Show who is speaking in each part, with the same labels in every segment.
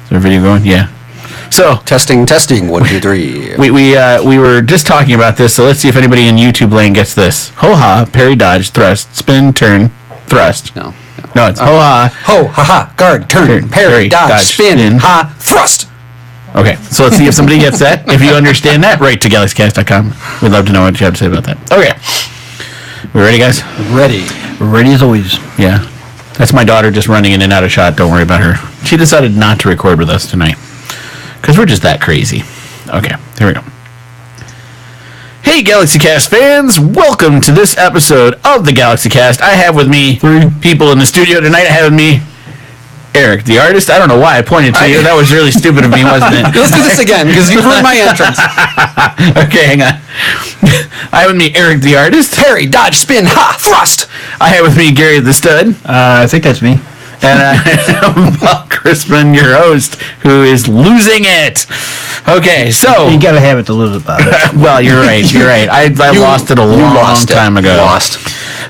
Speaker 1: there a video going? Yeah. So
Speaker 2: testing 1 2 3.
Speaker 1: We were just talking about this, so let's see if anybody in YouTube land gets this. Ho ha, parry, dodge, thrust, spin, turn, thrust.
Speaker 2: No,
Speaker 1: it's ho ha,
Speaker 2: guard, turn, parry, dodge, spin, ha, thrust.
Speaker 1: Okay, so let's see if somebody gets that. If you understand that, write to GalaxyCast.com. We'd love to know what you have to say about that. Okay, we ready, guys?
Speaker 3: Ready as always.
Speaker 1: Yeah, that's my daughter just running in and out of shot. Don't worry about her. She decided not to record with us tonight because we're just that crazy. Okay, here we go. Hey, GalaxyCast fans! Welcome to this episode of the GalaxyCast. I have with me 3 people in the studio tonight. I have with me Eric, the artist. I don't know why I pointed to you. That was really stupid of me, wasn't it?
Speaker 2: Let's do this again, because you ruined my entrance.
Speaker 1: Okay, hang on. I have with me Eric, the artist.
Speaker 2: Parry, dodge, spin, ha, thrust.
Speaker 1: I have with me Gary, the stud.
Speaker 3: I think that's me.
Speaker 1: And I'm Bob Crispin, your host, who is losing it. Okay, so
Speaker 3: you gotta have it to lose about it.
Speaker 1: Well, you're right. I lost it a long time ago.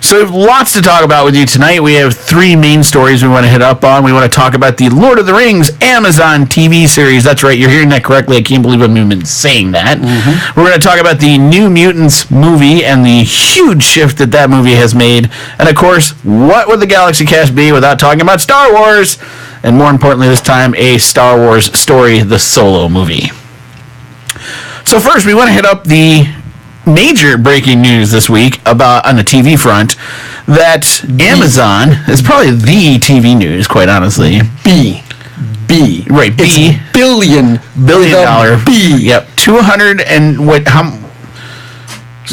Speaker 1: So we have lots to talk about with you tonight. We have 3 main stories we want to hit up on. We want to talk about the Lord of the Rings Amazon TV series. That's right, you're hearing that correctly. I can't believe I've been saying that. Mm-hmm. We're going to talk about the New Mutants movie and the huge shift that movie has made. And of course, what would the GalaxyCast be without talking about Star Wars? And more importantly this time, a Star Wars story, the Solo movie. So first, we want to hit up the major breaking news this week about on the TV front that Amazon is probably the TV news, quite honestly.
Speaker 2: B.
Speaker 1: Right, B.
Speaker 2: It's billion
Speaker 1: dollar.
Speaker 2: B.
Speaker 1: Yep. 200 and what?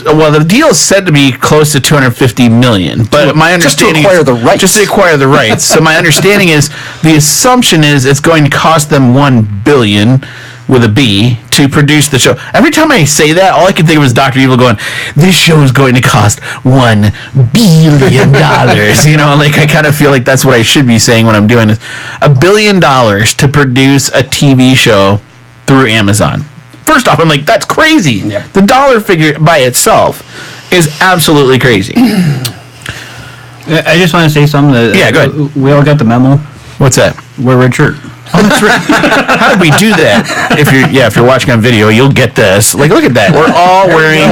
Speaker 1: Well, the deal is said to be close to 250 million, but my understanding
Speaker 2: just to acquire the rights.
Speaker 1: So my understanding is the assumption is it's going to cost them $1 billion with a B to produce the show. Every time I say that, all I can think of is Dr. Evil going, "This show is going to cost $1 billion." You know, like I kind of feel like that's what I should be saying when I'm doing this. $1 billion to produce a TV show through Amazon. First off, I'm like, that's crazy.
Speaker 2: Yep.
Speaker 1: The dollar figure by itself is absolutely crazy.
Speaker 3: I just want to say something.
Speaker 1: Yeah, go ahead.
Speaker 3: We all got the memo.
Speaker 1: What's that?
Speaker 3: Wear red shirt.
Speaker 1: Oh, that's right. How did we do that? If you're watching on video, you'll get this. Like, look at that. We're all wearing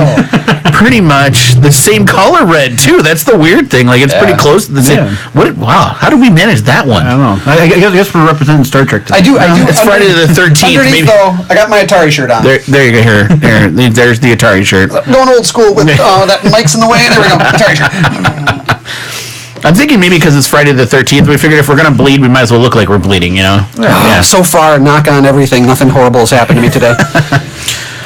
Speaker 1: pretty much the same color red too. That's the weird thing. Like, it's pretty close to the same.
Speaker 3: Yeah.
Speaker 1: Wow. How did we manage that one?
Speaker 3: I don't know. I guess we're representing Star Trek today.
Speaker 2: I do.
Speaker 1: It's Friday the 13th.
Speaker 2: Underneath, though, I got my Atari shirt on.
Speaker 1: There you go. Here. There's the Atari shirt.
Speaker 2: Going old school with that mic's in the way. There we go. Atari shirt.
Speaker 1: I'm thinking maybe because it's Friday the 13th, we figured if we're going to bleed, we might as well look like we're bleeding, you know?
Speaker 2: Yeah. So far, knock on everything, nothing horrible has happened to me today.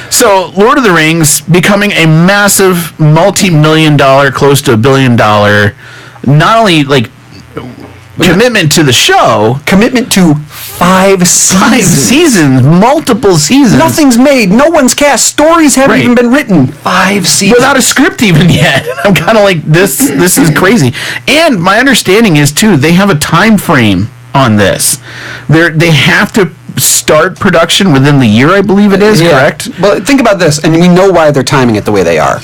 Speaker 1: So, Lord of the Rings becoming a massive multi-million dollar, close to $1 billion, not only like commitment to the show.
Speaker 2: Commitment to 5 seasons.
Speaker 1: 5 seasons, multiple seasons.
Speaker 2: Nothing's made. No one's cast. Stories haven't even been written. 5 seasons.
Speaker 1: Without a script even yet. I'm kind of like, this is crazy. And my understanding is, too, they have a time frame on this. They have to start production within the year, I believe it is, correct?
Speaker 2: Well, think about this, and we know why they're timing it the way they are.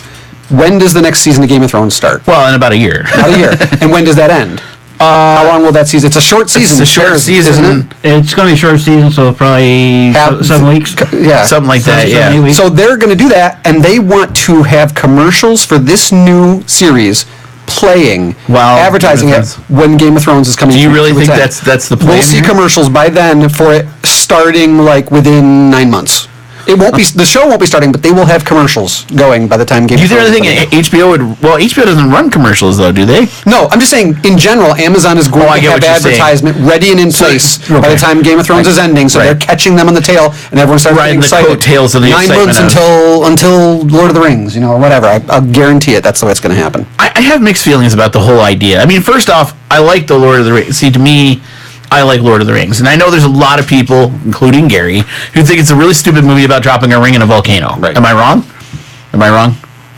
Speaker 2: When does the next season of Game of Thrones start?
Speaker 1: Well, in about a year.
Speaker 2: About a year. And when does that end? How long will that season? It's a short season.
Speaker 1: It's a short season,
Speaker 2: isn't it?
Speaker 3: It's going to be a short season, so probably 7 weeks.
Speaker 2: Yeah,
Speaker 1: something like that. Yeah.
Speaker 2: So they're going to do that, and they want to have commercials for this new series playing, advertising it when Game of Thrones is coming.
Speaker 1: Do you really think that's the plan?
Speaker 2: We'll see commercials by then for it starting like within 9 months. It won't be. The show won't be starting, but they will have commercials going by the time Game of Thrones.
Speaker 1: Do you think HBO would? Well, HBO doesn't run commercials though, do they?
Speaker 2: No, I'm just saying in general, Amazon is going to have advertisement ready and in place by the time Game of Thrones is ending. So they're catching them on the tail, and everyone starts getting excited.
Speaker 1: The coattails of the
Speaker 2: 9 months until Lord of the Rings, or whatever. I'll guarantee it. That's the way it's going to happen.
Speaker 1: I have mixed feelings about the whole idea. I mean, first off, I like the Lord of the Rings. See, to me, I like Lord of the Rings. And I know there's a lot of people, including Gary, who think it's a really stupid movie about dropping a ring in a volcano. Right. Am I wrong?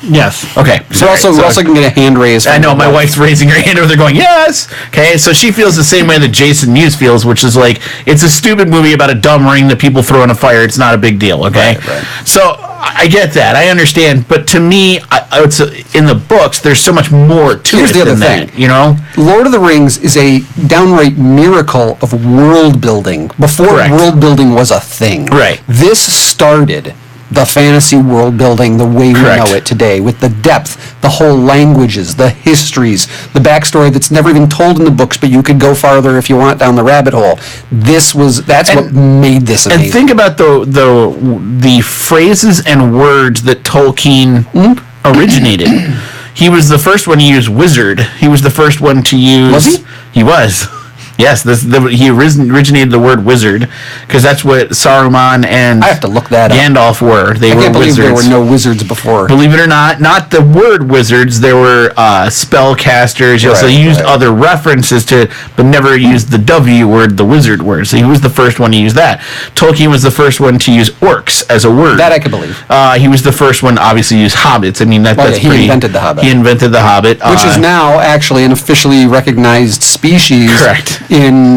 Speaker 3: Yes.
Speaker 1: Okay.
Speaker 2: So we're also going to get a hand raised.
Speaker 1: I know, my wife's raising her hand over there going, yes! Okay, so she feels the same way that Jason Mewes feels, which is like, it's a stupid movie about a dumb ring that people throw in a fire. It's not a big deal, okay?
Speaker 2: Right.
Speaker 1: So I get that. I understand. But to me, it's in the books, there's so much more to
Speaker 2: Here's
Speaker 1: it
Speaker 2: the other
Speaker 1: than
Speaker 2: thing.
Speaker 1: that, you know?
Speaker 2: Lord of the Rings is a downright miracle of world building before
Speaker 1: Correct.
Speaker 2: world building was a thing.
Speaker 1: Right.
Speaker 2: This started the fantasy world building the way we
Speaker 1: Correct.
Speaker 2: know it today, with the depth, the whole languages, the histories, the backstory that's never even told in the books, but you could go farther if you want down the rabbit hole. That's what made this amazing.
Speaker 1: And think about the phrases and words that Tolkien originated. He was the first one to use wizard. He was the first one to use...
Speaker 2: Was he?
Speaker 1: He was. Yes, he originated the word wizard, because that's what Saruman and
Speaker 2: I have to look that up.
Speaker 1: Gandalf were. They were
Speaker 2: I can't believe
Speaker 1: wizards.
Speaker 2: there were no wizards before.
Speaker 1: Believe it or not the word wizards. There were spellcasters. So he used other references to it, but never used the W word, the wizard word. So he was the first one to use that. Tolkien was the first one to use orcs as a word.
Speaker 2: That I could believe.
Speaker 1: He was the first one to obviously use hobbits. I mean,
Speaker 2: he invented the Hobbit.
Speaker 1: He invented the Hobbit.
Speaker 2: Which is now actually an officially recognized species.
Speaker 1: Correct.
Speaker 2: In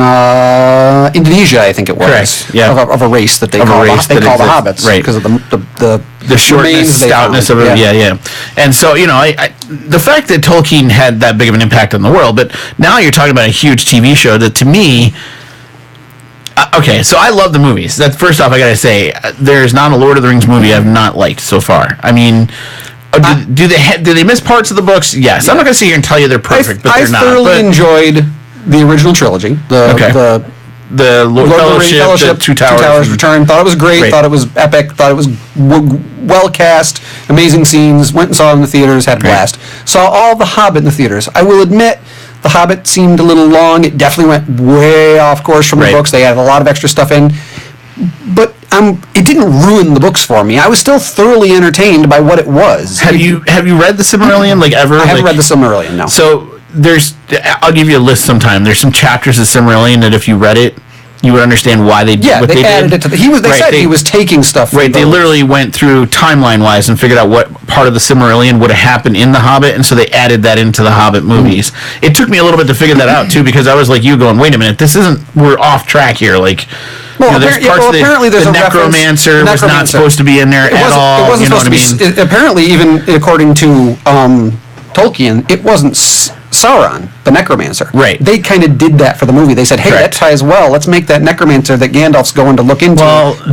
Speaker 2: Indonesia, I think it was.
Speaker 1: Correct. Yeah.
Speaker 2: Of a race that they call the hobbits,
Speaker 1: right?
Speaker 2: Because of
Speaker 1: the shortness, stoutness of it. Yeah. And so, the fact that Tolkien had that big of an impact on the world, but now you're talking about a huge TV show that, to me, okay, so I love the movies. That's first off, I gotta say, there's not a Lord of the Rings movie I've not liked so far. I mean, do they miss parts of the books? Yes. I'm not gonna sit here and tell you they're perfect, but they're not.
Speaker 2: I thoroughly enjoyed the original trilogy. The
Speaker 1: Lord of the Rings Fellowship, the Two Towers
Speaker 2: Return. Thought it was great. Thought it was epic. Thought it was well cast. Amazing scenes. Went and saw it in the theaters. Had a blast. Saw all the Hobbit in the theaters. I will admit, the Hobbit seemed a little long. It definitely went way off course from the books. They added a lot of extra stuff in. But it didn't ruin the books for me. I was still thoroughly entertained by what it was.
Speaker 1: Have you read the Silmarillion ever?
Speaker 2: I haven't read the Silmarillion. No.
Speaker 1: So I'll give you a list sometime. There's some chapters of Silmarillion that if you read it, you would understand why they did what they did. Yeah, they added it to
Speaker 2: they said he was taking stuff.
Speaker 1: Right, they literally went through timeline-wise and figured out what part of the Silmarillion would have happened in The Hobbit, and so they added that into the Hobbit movies. It took me a little bit to figure that out, too, because I was like you going, wait a minute, we're off track here. Like,
Speaker 2: apparently there's
Speaker 1: the necromancer was not supposed to be in there at all.
Speaker 2: It wasn't supposed to be. Apparently, even according to Tolkien, it wasn't Sauron, the necromancer.
Speaker 1: Right.
Speaker 2: They kind of did that for the movie. They said, hey, that ties well. Let's make that necromancer that Gandalf's going to look into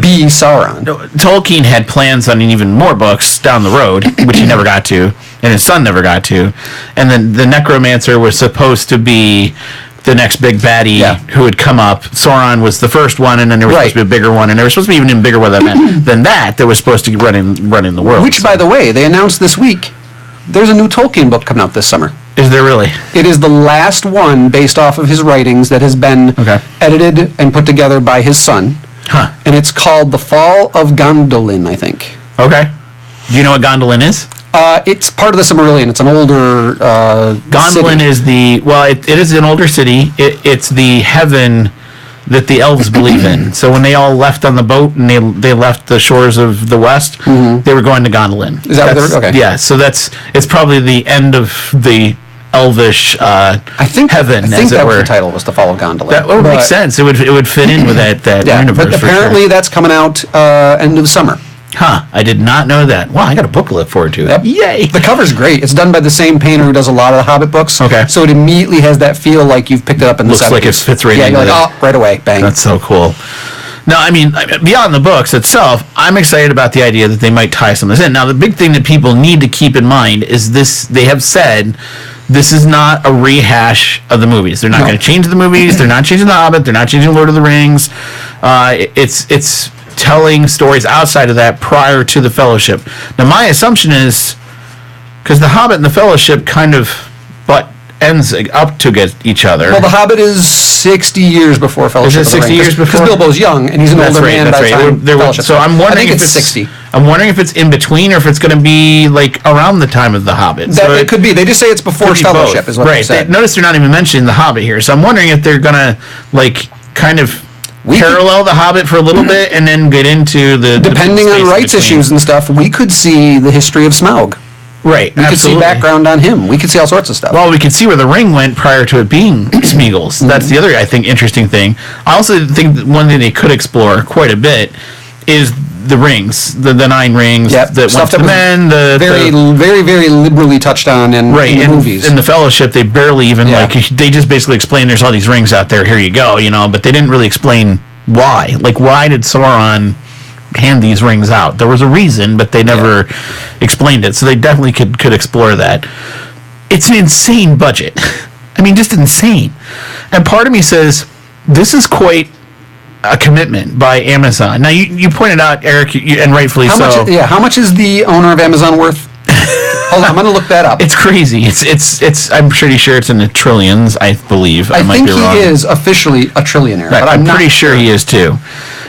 Speaker 2: be Sauron.
Speaker 1: Tolkien had plans on even more books down the road, which he never got to, and his son never got to. And then the necromancer was supposed to be the next big baddie who would come up. Sauron was the first one, and then there was supposed to be a bigger one, and there was supposed to be even bigger one than that was supposed to be running the world.
Speaker 2: Which, by the way, they announced this week, there's a new Tolkien book coming out this summer.
Speaker 1: Is there really?
Speaker 2: It is the last one based off of his writings that has been edited and put together by his son.
Speaker 1: Huh.
Speaker 2: And it's called The Fall of Gondolin, I think.
Speaker 1: Okay. Do you know what Gondolin is?
Speaker 2: It's part of the Silmarillion. It's an older
Speaker 1: Gondolin
Speaker 2: city.
Speaker 1: it is an older city. It's the heaven that the elves believe in. So when they all left on the boat and they left the shores of the west, they were going to Gondolin.
Speaker 2: Is that what they were? Okay.
Speaker 1: Yeah, so it's probably the end of the elvish heaven,
Speaker 2: I think
Speaker 1: as it were.
Speaker 2: The title was The Fall of Gondolin.
Speaker 1: That would make sense. It would fit in with that universe.
Speaker 2: But apparently that's coming out end of the summer.
Speaker 1: Huh, I did not know that. Wow, I got a book to look forward to.
Speaker 2: Yep.
Speaker 1: Yay!
Speaker 2: The cover's great. It's done by the same painter who does a lot of the Hobbit books.
Speaker 1: Okay.
Speaker 2: So it immediately has that feel like you've picked it up in the 70s.
Speaker 1: Looks like it fits right in.
Speaker 2: Yeah, you're like, right away, bang.
Speaker 1: That's so cool. Now, I mean, beyond the books itself, I'm excited about the idea that they might tie some of this in. Now, the big thing that people need to keep in mind is this: they have said this is not a rehash of the movies. They're not going to change the movies. They're not changing The Hobbit. They're not changing Lord of the Rings. It's telling stories outside of that prior to the Fellowship. Now, my assumption is, because the Hobbit and the Fellowship kind of ends up to get each other.
Speaker 2: Well, the Hobbit is 60 years before Fellowship.
Speaker 1: Is it 60 years before?
Speaker 2: Because Bilbo's young, and he's an older man by the time Fellowship.
Speaker 1: So I'm wondering
Speaker 2: if it's 60.
Speaker 1: I'm wondering if it's in between, or if it's going to be like around the time of the Hobbit.
Speaker 2: It could be. They just say it's before Fellowship, is what they said.
Speaker 1: Notice they're not even mentioning the Hobbit here. So I'm wondering if they're going to kind of parallel the Hobbit for a little bit and then get into the...
Speaker 2: Depending on rights issues and stuff, we could see the history of Smaug.
Speaker 1: Right,
Speaker 2: we could see background on him. We could see all sorts of stuff.
Speaker 1: Well, we could see where the ring went prior to it being Smeagol's. That's the other, I think, interesting thing. I also think that one thing they could explore quite a bit is the rings, the 9 rings that went to the men.
Speaker 2: Very liberally touched on in the movies.
Speaker 1: In the Fellowship, they barely even they just basically explained there's all these rings out there. Here you go, but they didn't really explain why. Like, why did Sauron hand these rings out? There was a reason, but they never explained it. So they definitely could explore that. It's an insane budget. I mean, just insane. And part of me says this is quite a commitment by Amazon. Now, you pointed out, Eric, and rightfully so.
Speaker 2: How much is the owner of Amazon worth? Hold on, I'm going to look that up.
Speaker 1: It's crazy. It's. I'm pretty sure it's in the trillions. I believe. I might
Speaker 2: think
Speaker 1: be wrong.
Speaker 2: He is officially a trillionaire.
Speaker 1: Right,
Speaker 2: but
Speaker 1: I'm pretty sure he is too.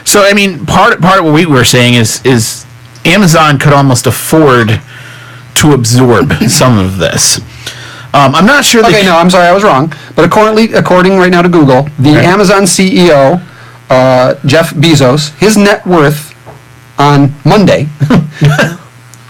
Speaker 1: So I mean, part of what we were saying is Amazon could almost afford to absorb some of this. I'm not sure.
Speaker 2: Okay, no, I'm sorry, I was wrong. But according right now to Google, the Amazon CEO. Jeff Bezos, his net worth on Monday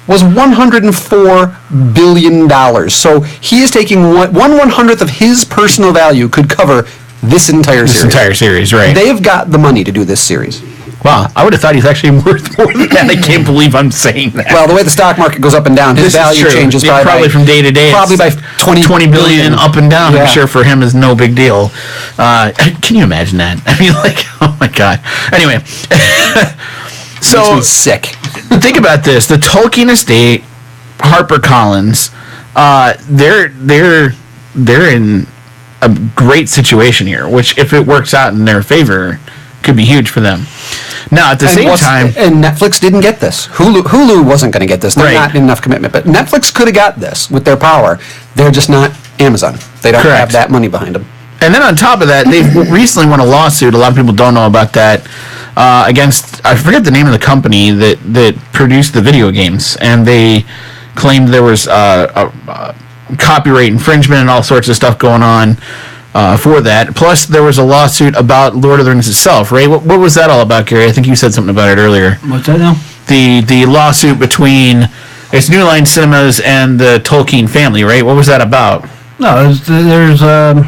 Speaker 2: was $104 billion. So he is taking 1/100th of his personal value could cover this entire series.
Speaker 1: This entire series, right.
Speaker 2: They've got the money to do this series.
Speaker 1: Wow, I would have thought he's actually worth more than that. I can't believe I'm saying that.
Speaker 2: Well, the way the stock market goes up and down, his value changes
Speaker 1: probably from day to day.
Speaker 2: Probably by 20
Speaker 1: billion up and down. I'm sure for him is no big deal. Can you imagine that? I mean, like, oh my God. Anyway, so
Speaker 2: makes me sick.
Speaker 1: Think about this: the Tolkien estate, HarperCollins, they're in a great situation here. Which, if it works out in their favor, could be huge for them. Now, at the same time...
Speaker 2: And Netflix didn't get this. Hulu wasn't going to get this. They're not in enough commitment. But Netflix could have got this with their power. They're just not Amazon. They don't have that money behind them.
Speaker 1: And then on top of that, they've recently won a lawsuit. A lot of people don't know about that. Against... I forget the name of the company that produced the video games. And they claimed there was copyright infringement and all sorts of stuff going on. For that. Plus, there was a lawsuit about Lord of the Rings itself, right? What was that all about, Gary? I think you said something about it earlier.
Speaker 3: What's that now?
Speaker 1: The lawsuit between New Line Cinemas and the Tolkien family, right? What was that about?
Speaker 3: No, there's all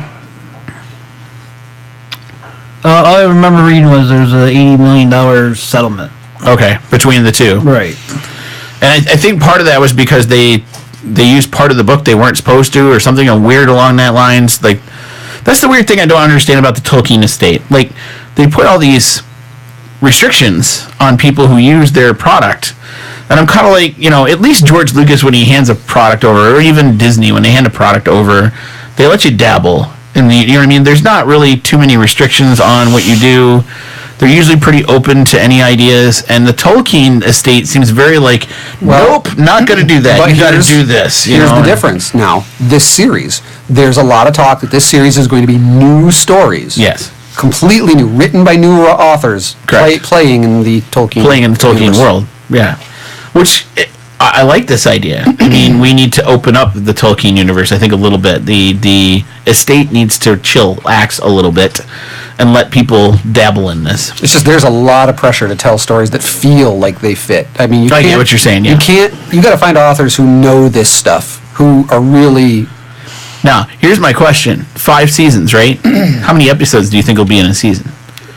Speaker 3: I remember reading was there's a $80 million settlement.
Speaker 1: Okay, between the two.
Speaker 3: Right.
Speaker 1: And I think part of that was because they used part of the book they weren't supposed to, or something weird along that lines. Like, that's the weird thing I don't understand about the Tolkien estate. Like, they put all these restrictions on people who use their product. And I'm kind of like, at least George Lucas, when he hands a product over, or even Disney, when they hand a product over, they let you dabble. You know what I mean? There's not really too many restrictions on what you do. They're usually pretty open to any ideas. And the Tolkien estate seems very like, nope, not going to do that. You got to do this.
Speaker 2: Here's the difference now. This series, there's a lot of talk that this series is going to be new stories.
Speaker 1: Yes.
Speaker 2: Completely new, written by new authors.
Speaker 1: Correct.
Speaker 2: Playing in the Tolkien
Speaker 1: universe. World. Yeah. Which... I like this idea. I mean, we need to open up the Tolkien universe, I think, a little bit. The estate needs to chillax a little bit and let people dabble in this.
Speaker 2: It's just there's a lot of pressure to tell stories that feel like they fit. I mean,
Speaker 1: I get what you're saying, yeah.
Speaker 2: You got to find authors who know this stuff, who are really...
Speaker 1: Now, here's my question. 5 seasons, right? How many episodes do you think will be in a season?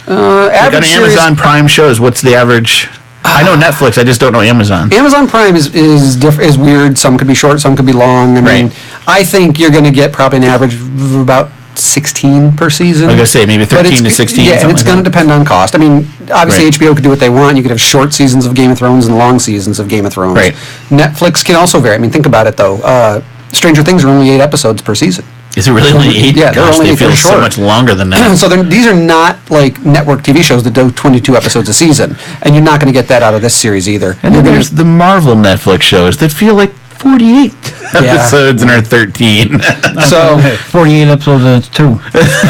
Speaker 2: Average
Speaker 1: on Amazon Prime shows, what's the average... I know Netflix. I just don't know Amazon.
Speaker 2: Amazon Prime is weird. Some could be short. Some could be long. I mean, I think you're going to get probably an average of about 16 per season.
Speaker 1: I was going to say maybe 13 to 16.
Speaker 2: Yeah, and it's going to depend on cost. I mean, obviously HBO could do what they want. You could have short seasons of Game of Thrones and long seasons of Game of Thrones.
Speaker 1: Right.
Speaker 2: Netflix can also vary. I mean, think about it though. Stranger Things are only 8 episodes per season.
Speaker 1: Is it really only 8?
Speaker 2: Yeah,
Speaker 1: Gosh, they feel so much longer than that.
Speaker 2: So these are not like network TV shows that do 22 episodes a season, and you're not going to get that out of this series either.
Speaker 1: And then there's the Marvel Netflix shows that feel like 48 episodes and are 13.
Speaker 3: So 48 episodes and it's 2.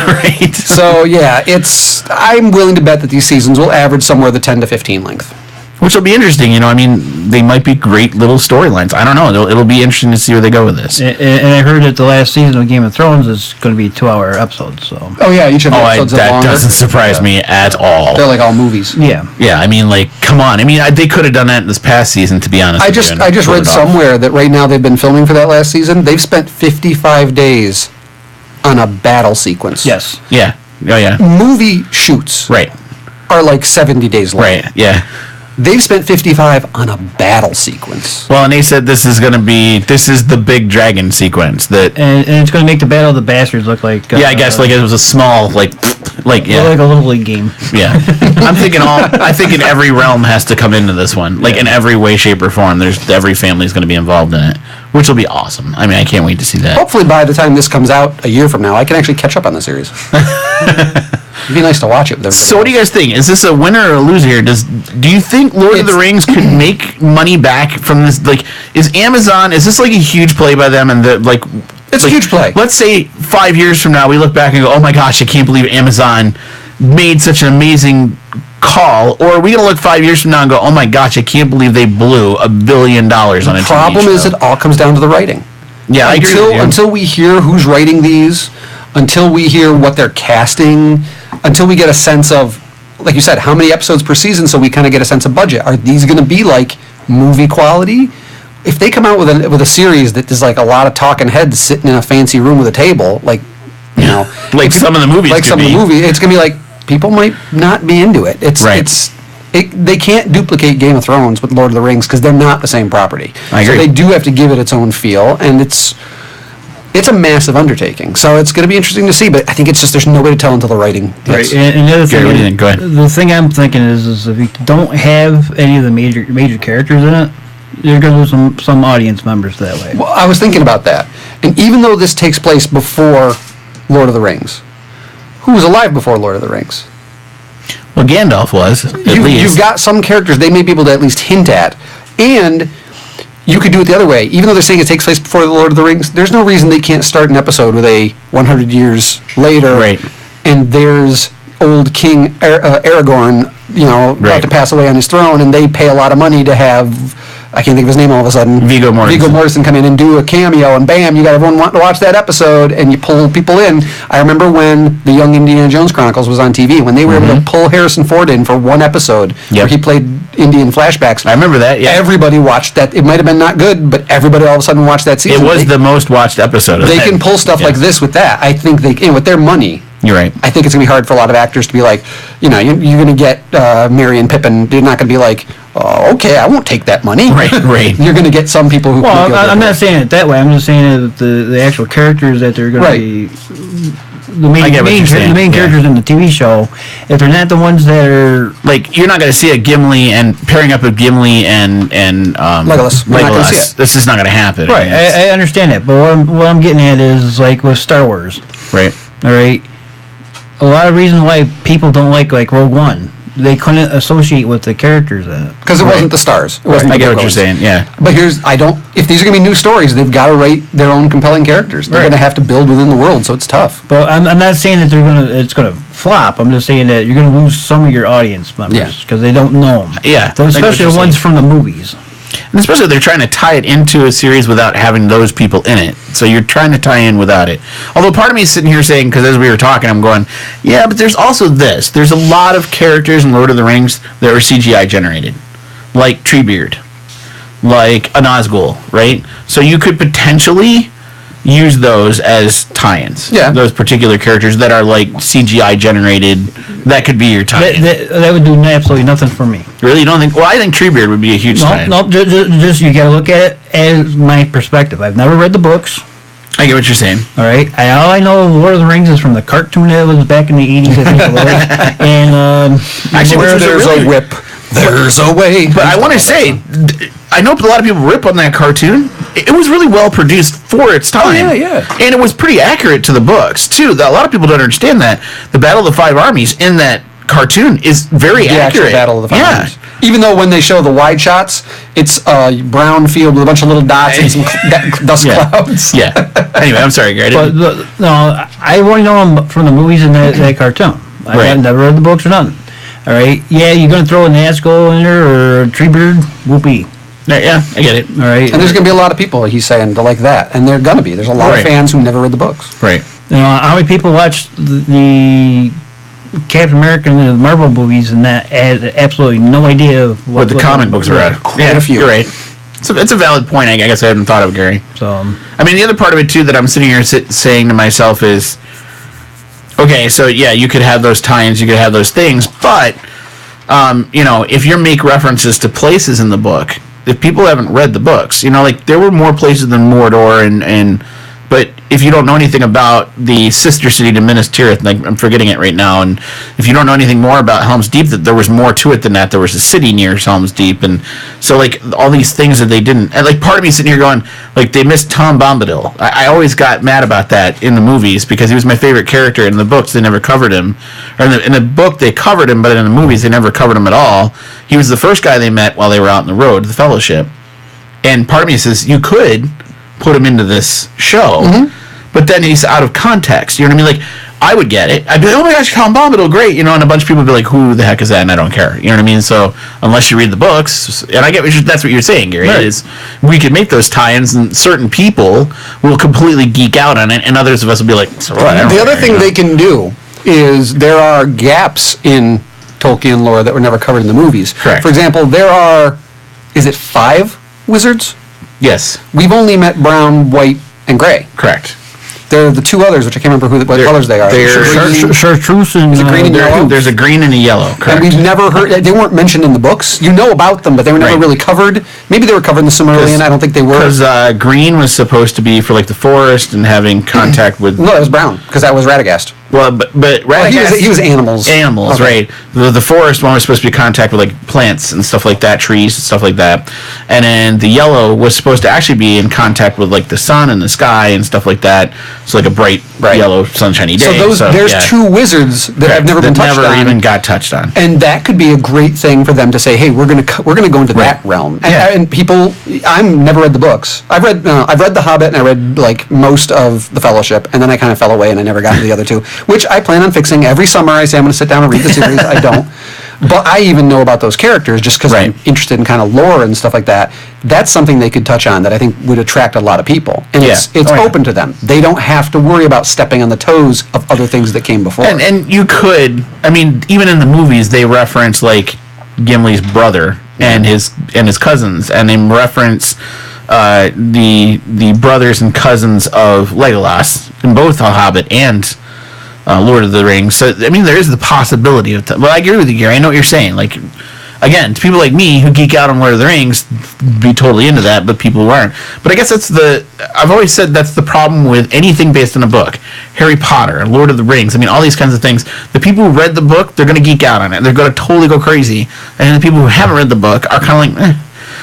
Speaker 1: Right.
Speaker 2: So yeah, I'm willing to bet that these seasons will average somewhere the 10 to 15 length.
Speaker 1: Which will be interesting, I mean, they might be great little storylines. I don't know. It'll be interesting to see where they go with this.
Speaker 3: And I heard that the last season of Game of Thrones is going to be 2-hour episodes. So.
Speaker 2: Oh yeah, each of the episodes are longer.
Speaker 1: That doesn't surprise me at all.
Speaker 2: They're like all movies.
Speaker 3: Yeah.
Speaker 1: Yeah, I mean, like, come on. I mean, they could have done that this past season, to be honest.
Speaker 2: I just read somewhere that right now they've been filming for that last season. They've spent 55 days on a battle sequence.
Speaker 3: Yes.
Speaker 1: Yeah. Oh yeah.
Speaker 2: Movie shoots.
Speaker 1: Right.
Speaker 2: Are like 70 days long.
Speaker 1: Right. Yeah.
Speaker 2: They've spent 55 on a battle sequence.
Speaker 1: Well, and they said this is the big dragon sequence that,
Speaker 3: and it's going to make the Battle of the Bastards look like.
Speaker 1: I guess like it was a small like
Speaker 3: like a little league game.
Speaker 1: Yeah, I think in every realm has to come into this one, like in every way, shape, or form. Every family is going to be involved in it, which will be awesome. I mean, I can't wait to see that.
Speaker 2: Hopefully, by the time this comes out a year from now, I can actually catch up on the series. It'd be nice to watch it with everybody.
Speaker 1: So what do you guys think? Is this a winner or a loser here? Do you think Lord of the Rings could make money back from this? Like, is this like a huge play by them? And
Speaker 2: it's a huge play.
Speaker 1: Let's say 5 years from now, we look back and go, oh my gosh, I can't believe Amazon made such an amazing call. Or are we going to look 5 years from now and go, oh my gosh, I can't believe they blew $1 billion on a TV show?
Speaker 2: The problem is it all comes down to the writing.
Speaker 1: Yeah, I agree with you.
Speaker 2: Until we hear who's writing these, until we hear what they're casting, until we get a sense of, like you said, how many episodes per season, so we kind of get a sense of budget. Are these going to be like movie quality? If they come out with a series that is like a lot of talking heads sitting in a fancy room with a table, like, you know,
Speaker 1: like some of the movies,
Speaker 2: it's going to be like people might not be into it. They can't duplicate Game of Thrones with Lord of the Rings because they're not the same property.
Speaker 1: I agree.
Speaker 2: So they do have to give it its own feel, and it's a massive undertaking. So it's going to be interesting to see, but I think it's just there's no way to tell until the writing hits.
Speaker 3: Right. And the other thing,
Speaker 1: Gary, what do you think? Go ahead.
Speaker 3: The thing I'm thinking is if you don't have any of the major characters in it, you're going to lose some audience members that way.
Speaker 2: Well, I was thinking about that. And even though this takes place before Lord of the Rings, who was alive before Lord of the Rings?
Speaker 1: Well, Gandalf was, at least.
Speaker 2: You've got some characters they may be able to at least hint at. And you could do it the other way. Even though they're saying it takes place before the Lord of the Rings, there's no reason they can't start an episode with a 100 years later.
Speaker 1: Right.
Speaker 2: And there's old King Aragorn, about to pass away on his throne, and they pay a lot of money to have, I can't think of his name all of a sudden,
Speaker 1: Viggo Mortensen
Speaker 2: come in and do a cameo, and bam, you got everyone wanting to watch that episode, and you pull people in. I remember when the Young Indiana Jones Chronicles was on TV, when they were able to pull Harrison Ford in for one episode where he played Indian flashbacks.
Speaker 1: I remember that, yeah.
Speaker 2: Everybody watched that. It might have been not good, but everybody all of a sudden watched that season.
Speaker 1: It was the most watched episode of
Speaker 2: They
Speaker 1: that.
Speaker 2: can pull stuff like this with that. I think with their money.
Speaker 1: You're right.
Speaker 2: I think it's going to be hard for a lot of actors to be like, you're going to get Merry and Pippin. You're not going to be like, oh, okay, I won't take that money.
Speaker 1: Right.
Speaker 2: You're going to get some people who.
Speaker 3: Well, I'm not saying it that way. I'm just saying that the actual characters that they're going to be. The main characters in the TV show, if they're not the ones that are
Speaker 1: like, you're not going to see a Gimli and pairing up with Gimli and
Speaker 2: Legolas.
Speaker 1: Legolas. This is not going to happen.
Speaker 3: Right. I understand it, but what I'm getting at is like with Star Wars.
Speaker 1: Right.
Speaker 3: All right. A lot of reasons why people don't like Rogue One. They couldn't associate with the characters in it.
Speaker 2: Because it wasn't the stars. It wasn't
Speaker 1: I
Speaker 2: the
Speaker 1: get what
Speaker 2: Virgos.
Speaker 1: you're saying, yeah.
Speaker 2: But if these are going to be new stories, they've got to write their own compelling characters. They're going to have to build within the world, so it's tough.
Speaker 3: But I'm not saying that it's going to flop. I'm just saying that you're going to lose some of your audience members because they don't know them.
Speaker 1: Yeah.
Speaker 3: So especially the ones from the movies.
Speaker 1: And especially if they're trying to tie it into a series without having those people in it. So you're trying to tie in without it. Although part of me is sitting here saying, because as we were talking, I'm going, yeah, but there's also this. There's a lot of characters in Lord of the Rings that are CGI generated. Like Treebeard. Like a Nazgul, right? So you could potentially use those as tie-ins.
Speaker 2: Yeah.
Speaker 1: Those particular characters that are like CGI generated. That could be your tie-in.
Speaker 3: That would do absolutely nothing for me.
Speaker 1: Really? You don't think? Well, I think Treebeard would be a huge tie-in.
Speaker 3: No, just you got to look at it as my perspective. I've never read the books.
Speaker 1: I get what you're saying.
Speaker 3: All right. All I know of Lord of the Rings is from the cartoon that was back in the 80s, I think it was. And
Speaker 1: actually,
Speaker 2: where there's a whip, there's a way.
Speaker 1: But I want to say, I know a lot of people rip on that cartoon. It was really well produced for its time.
Speaker 2: Oh, yeah.
Speaker 1: And it was pretty accurate to the books, too. A lot of people don't understand that. The Battle of the Five Armies in that cartoon is very accurate.
Speaker 2: Battle of the Five Armies. Even though when they show the wide shots, it's a brown field with a bunch of little dots and some dust clouds.
Speaker 1: Yeah. Anyway, I'm sorry, Gary.
Speaker 3: I only know them from the movies and that cartoon. I've never read the books or nothing. All right. Yeah, you're going to throw a Nazgul in there or a Treebeard? Whoopee.
Speaker 1: Yeah, I get it.
Speaker 3: All right.
Speaker 2: And there's going to be a lot of people, he's saying, to like that. And they're going to be. There's a lot of fans who never read the books.
Speaker 1: Right.
Speaker 3: How many people watch the Captain America and the Marvel movies and that had absolutely no idea
Speaker 1: what the comic books are at?
Speaker 2: Quite a few.
Speaker 1: You're right. So it's a valid point, I guess I hadn't thought of, Gary.
Speaker 3: So,
Speaker 1: I mean, the other part of it, too, that I'm sitting here saying to myself is, okay, so, yeah, you could have those tie-ins, you could have those things, but if you make references to places in the book, if people haven't read the books, like there were more places than Mordor but if you don't know anything about the sister city to Minas Tirith, like I'm forgetting it right now, and if you don't know anything more about Helm's Deep, that there was more to it than that. There was a city near Helm's Deep, and so like all these things that they didn't, and like part of me sitting here going, like they missed Tom Bombadil. I always got mad about that in the movies because he was my favorite character. In the books, they never covered him, or in the book they covered him, but in the movies they never covered him at all. He was the first guy they met while they were out on the road, the Fellowship, and part of me says you could put him into this show, but then he's out of context. You know what I mean? Like, I would get it. I'd be like, oh my gosh, Tom Bombadil, great. And a bunch of people would be like, who the heck is that? And I don't care. You know what I mean? So, unless you read the books, and I get that's what you're saying, Gary,
Speaker 2: right.
Speaker 1: is we could make those tie-ins, and certain people will completely geek out on it, and others of us will be like, so what?
Speaker 2: The other thing they can do is there are gaps in Tolkien lore that were never covered in the movies.
Speaker 1: Correct.
Speaker 2: For example, there are, is it 5 wizards?
Speaker 1: Yes.
Speaker 2: We've only met brown, white, and gray.
Speaker 1: Correct.
Speaker 2: There are the 2 others, which I can't remember what colors they are.
Speaker 3: Chartreuse and...
Speaker 2: Is it green and yellow?
Speaker 1: There's a green and a yellow. Correct.
Speaker 2: And we've never heard... They weren't mentioned in the books. You know about them, but they were never really covered. Maybe they were covered in the Silmarillion. I don't think they were.
Speaker 1: Because green was supposed to be for like the forest and having contact with...
Speaker 2: No, it was brown, because that was Radagast.
Speaker 1: Well, but Radagast...
Speaker 2: he was animals.
Speaker 1: Animals, okay. Right. The forest one was supposed to be contact with like plants and stuff like that, trees and stuff like that. And then the yellow was supposed to actually be in contact with like the sun and the sky and stuff like that. So like a bright yellow sunshiny day.
Speaker 2: So there's 2 wizards that have never been touched on.
Speaker 1: Never even got touched on.
Speaker 2: And that could be a great thing for them to say, hey, we're gonna go into that realm. And people, I've never read the books. I've read The Hobbit, and I read like most of The Fellowship, and then I kind of fell away and I never got into the other 2, which I plan on fixing. Every summer I say I'm going to sit down and read the series. I don't. But I even know about those characters just because I'm interested in kind of lore and stuff like that. That's something they could touch on that I think would attract a lot of people. And it's open to them. They don't have to worry about stepping on the toes of other things that came before.
Speaker 1: And you could, I mean, even in the movies, they reference like Gimli's brother and his cousins, and they reference the brothers and cousins of Legolas in both The Hobbit and Lord of the Rings. So, I mean, there is the possibility of... Well, I agree with you, Gary. I know what you're saying. Like, again, to people like me who geek out on Lord of the Rings, be totally into that, but people who aren't. But I guess I've always said that's the problem with anything based on a book. Harry Potter, Lord of the Rings, I mean, all these kinds of things. The people who read the book, they're going to geek out on it. They're going to totally go crazy. And the people who haven't read the book are kind of like,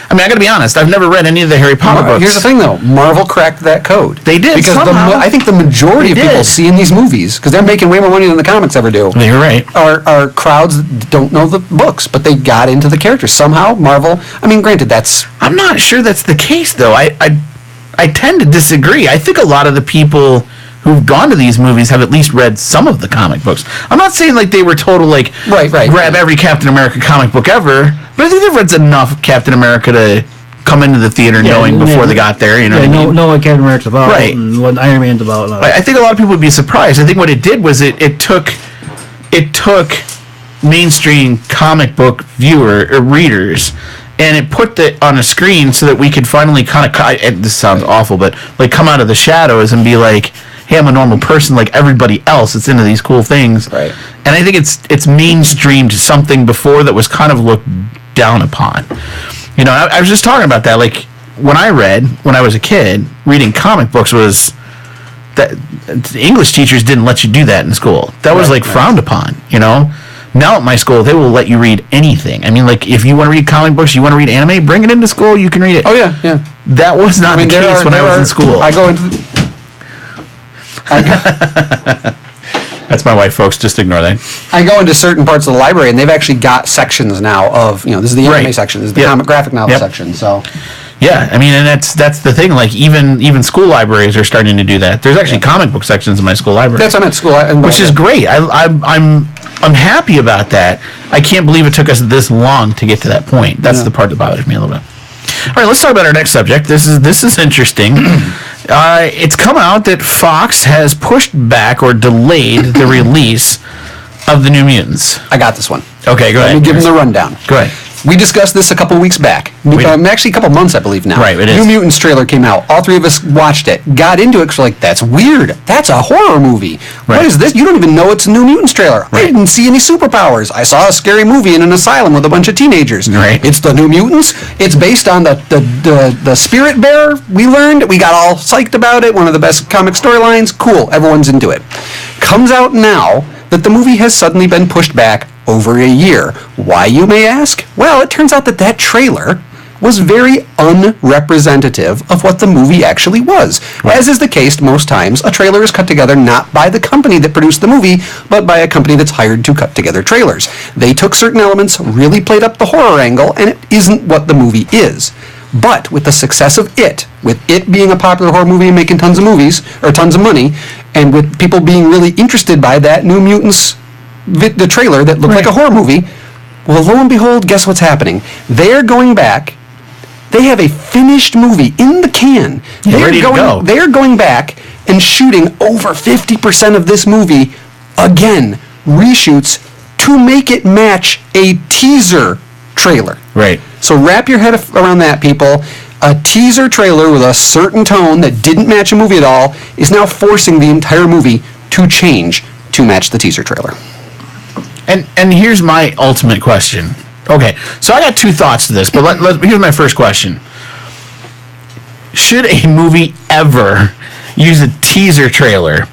Speaker 1: I mean, I got to be honest. I've never read any of the Harry Potter books.
Speaker 2: Here's the thing, though. Marvel cracked that code.
Speaker 1: They did,
Speaker 2: because
Speaker 1: somehow.
Speaker 2: I think the majority of people see in these movies, because they're making way more money than the comics ever do.
Speaker 1: You're right.
Speaker 2: Are crowds that don't know the books, but they got into the characters somehow. Marvel. I mean, granted, that's...
Speaker 1: I'm not sure that's the case, though. I tend to disagree. I think a lot of the people who've gone to these movies have at least read some of the comic books. I'm not saying like they were total like grab every Captain America comic book ever, but I think they've read enough Captain America to come into the theater knowing before they got there. You know,
Speaker 3: know what Captain America's about, and what Iron Man's about.
Speaker 1: I think a lot of people would be surprised. I think what it did was it took mainstream comic book readers, and it put it on a screen so that we could finally kind of, this sounds awful, but like come out of the shadows and be like, hey, I'm a normal person like everybody else that's into these cool things.
Speaker 2: Right.
Speaker 1: And I think it's mainstreamed something before that was kind of looked down upon. You know, I was just talking about that. Like, when I was a kid, reading comic books was... that English teachers didn't let you do that in school. That was, frowned upon, you know? Now at my school, they will let you read anything. I mean, like, if you want to read comic books, you want to read anime, bring it into school, you can read it.
Speaker 2: Oh, yeah.
Speaker 1: That was not the case when I was in school.
Speaker 2: I go into...
Speaker 1: That's my wife, folks. Just ignore that.
Speaker 2: I go into certain parts of the library, and they've actually got sections now of, you know, this is the anime section, this is the comic graphic novel section, so...
Speaker 1: Yeah, I mean, and that's the thing. Like, even school libraries are starting to do that. There's actually comic book sections in my school library.
Speaker 2: That's what I'm at school.
Speaker 1: Which is great. I'm happy about that. I can't believe it took us this long to get to that point. That's the part that bothers me a little bit. All right, let's talk about our next subject. This is interesting. It's come out that Fox has pushed back or delayed the release of the New Mutants.
Speaker 2: I got this one.
Speaker 1: Okay, go ahead.
Speaker 2: Let me give them the rundown.
Speaker 1: Go ahead.
Speaker 2: We discussed this a couple weeks back. Actually, a couple months, I believe now.
Speaker 1: Right, it is.
Speaker 2: New Mutants trailer came out. All three of us watched it, got into it, because we're like, that's weird. That's a horror movie.
Speaker 1: Right.
Speaker 2: What is this? You don't even know it's a New Mutants trailer.
Speaker 1: Right.
Speaker 2: I didn't see any superpowers. I saw a scary movie in an asylum with a bunch of teenagers.
Speaker 1: Right.
Speaker 2: It's the New Mutants. It's based on the Spirit Bear, we learned. We got all psyched about it. One of the best comic storylines. Cool. Everyone's into it. Comes out now that the movie has suddenly been pushed back over a year. Why, you may ask? Well, it turns out that trailer was very unrepresentative of what the movie actually was. Right. As is the case most times, a trailer is cut together not by the company that produced the movie, but by a company that's hired to cut together trailers. They took certain elements, really played up the horror angle, and it isn't what the movie is. But with the success of it, with it being a popular horror movie and making tons of movies, or tons of money, and with people being really interested by that New Mutants, the trailer that looked like a horror movie, well, lo and behold, guess what's happening? They're going back. They have a finished movie in the can.
Speaker 1: Ready to go.
Speaker 2: They're going back and shooting over 50% of this movie again, reshoots, to make it match a teaser trailer.
Speaker 1: Right.
Speaker 2: So wrap your head around that, people. A teaser trailer with a certain tone that didn't match a movie at all is now forcing the entire movie to change to match the teaser trailer.
Speaker 1: And here's my ultimate question. Okay, so I got two thoughts to this, but here's my first question. Should a movie ever use a teaser trailer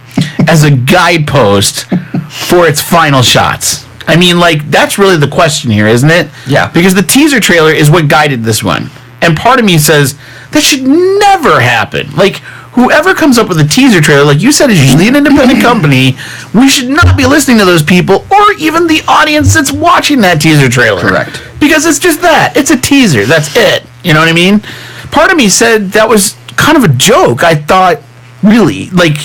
Speaker 1: as a guidepost for its final shots? I mean, like, that's really the question here, isn't it?
Speaker 2: Yeah.
Speaker 1: Because the teaser trailer is what guided this one. And part of me says, that should never happen. Like, whoever comes up with a teaser trailer, like you said, is usually an independent company. We should not be listening to those people, or even the audience that's watching that teaser trailer.
Speaker 2: Correct.
Speaker 1: Because it's just that. It's a teaser. That's it. You know what I mean? Part of me said that was kind of a joke. I thought, really, like,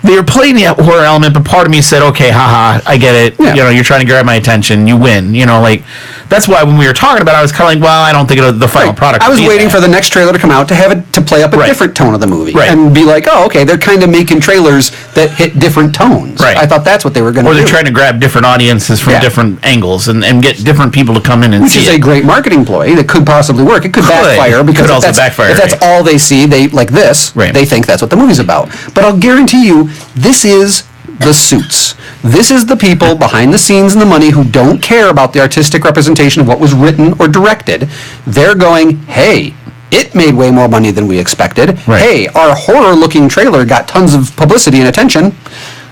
Speaker 1: they were playing the horror element, but part of me said, okay, haha, I get it.
Speaker 2: Yeah.
Speaker 1: You know, you're trying to grab my attention. You win. You know, like, that's why when we were talking about it, I was kind of like, well, I don't think the final product.
Speaker 2: I was waiting for the next trailer to come out to have it to play up a different tone of the movie.
Speaker 1: Right.
Speaker 2: And be like, oh, okay, they're kind of making trailers that hit different tones.
Speaker 1: Right.
Speaker 2: I thought that's what they were going to do.
Speaker 1: Or they're trying to grab different audiences from different angles and get different people to come in and see it.
Speaker 2: Which is a great marketing ploy that could possibly work. It could backfire because if that's all they see, they like this, they think that's what the movie's about. But I'll guarantee you, this is the suits. This is the people behind the scenes and the money who don't care about the artistic representation of what was written or directed. They're going, hey, it made way more money than we expected.
Speaker 1: Right.
Speaker 2: Hey, our horror-looking trailer got tons of publicity and attention.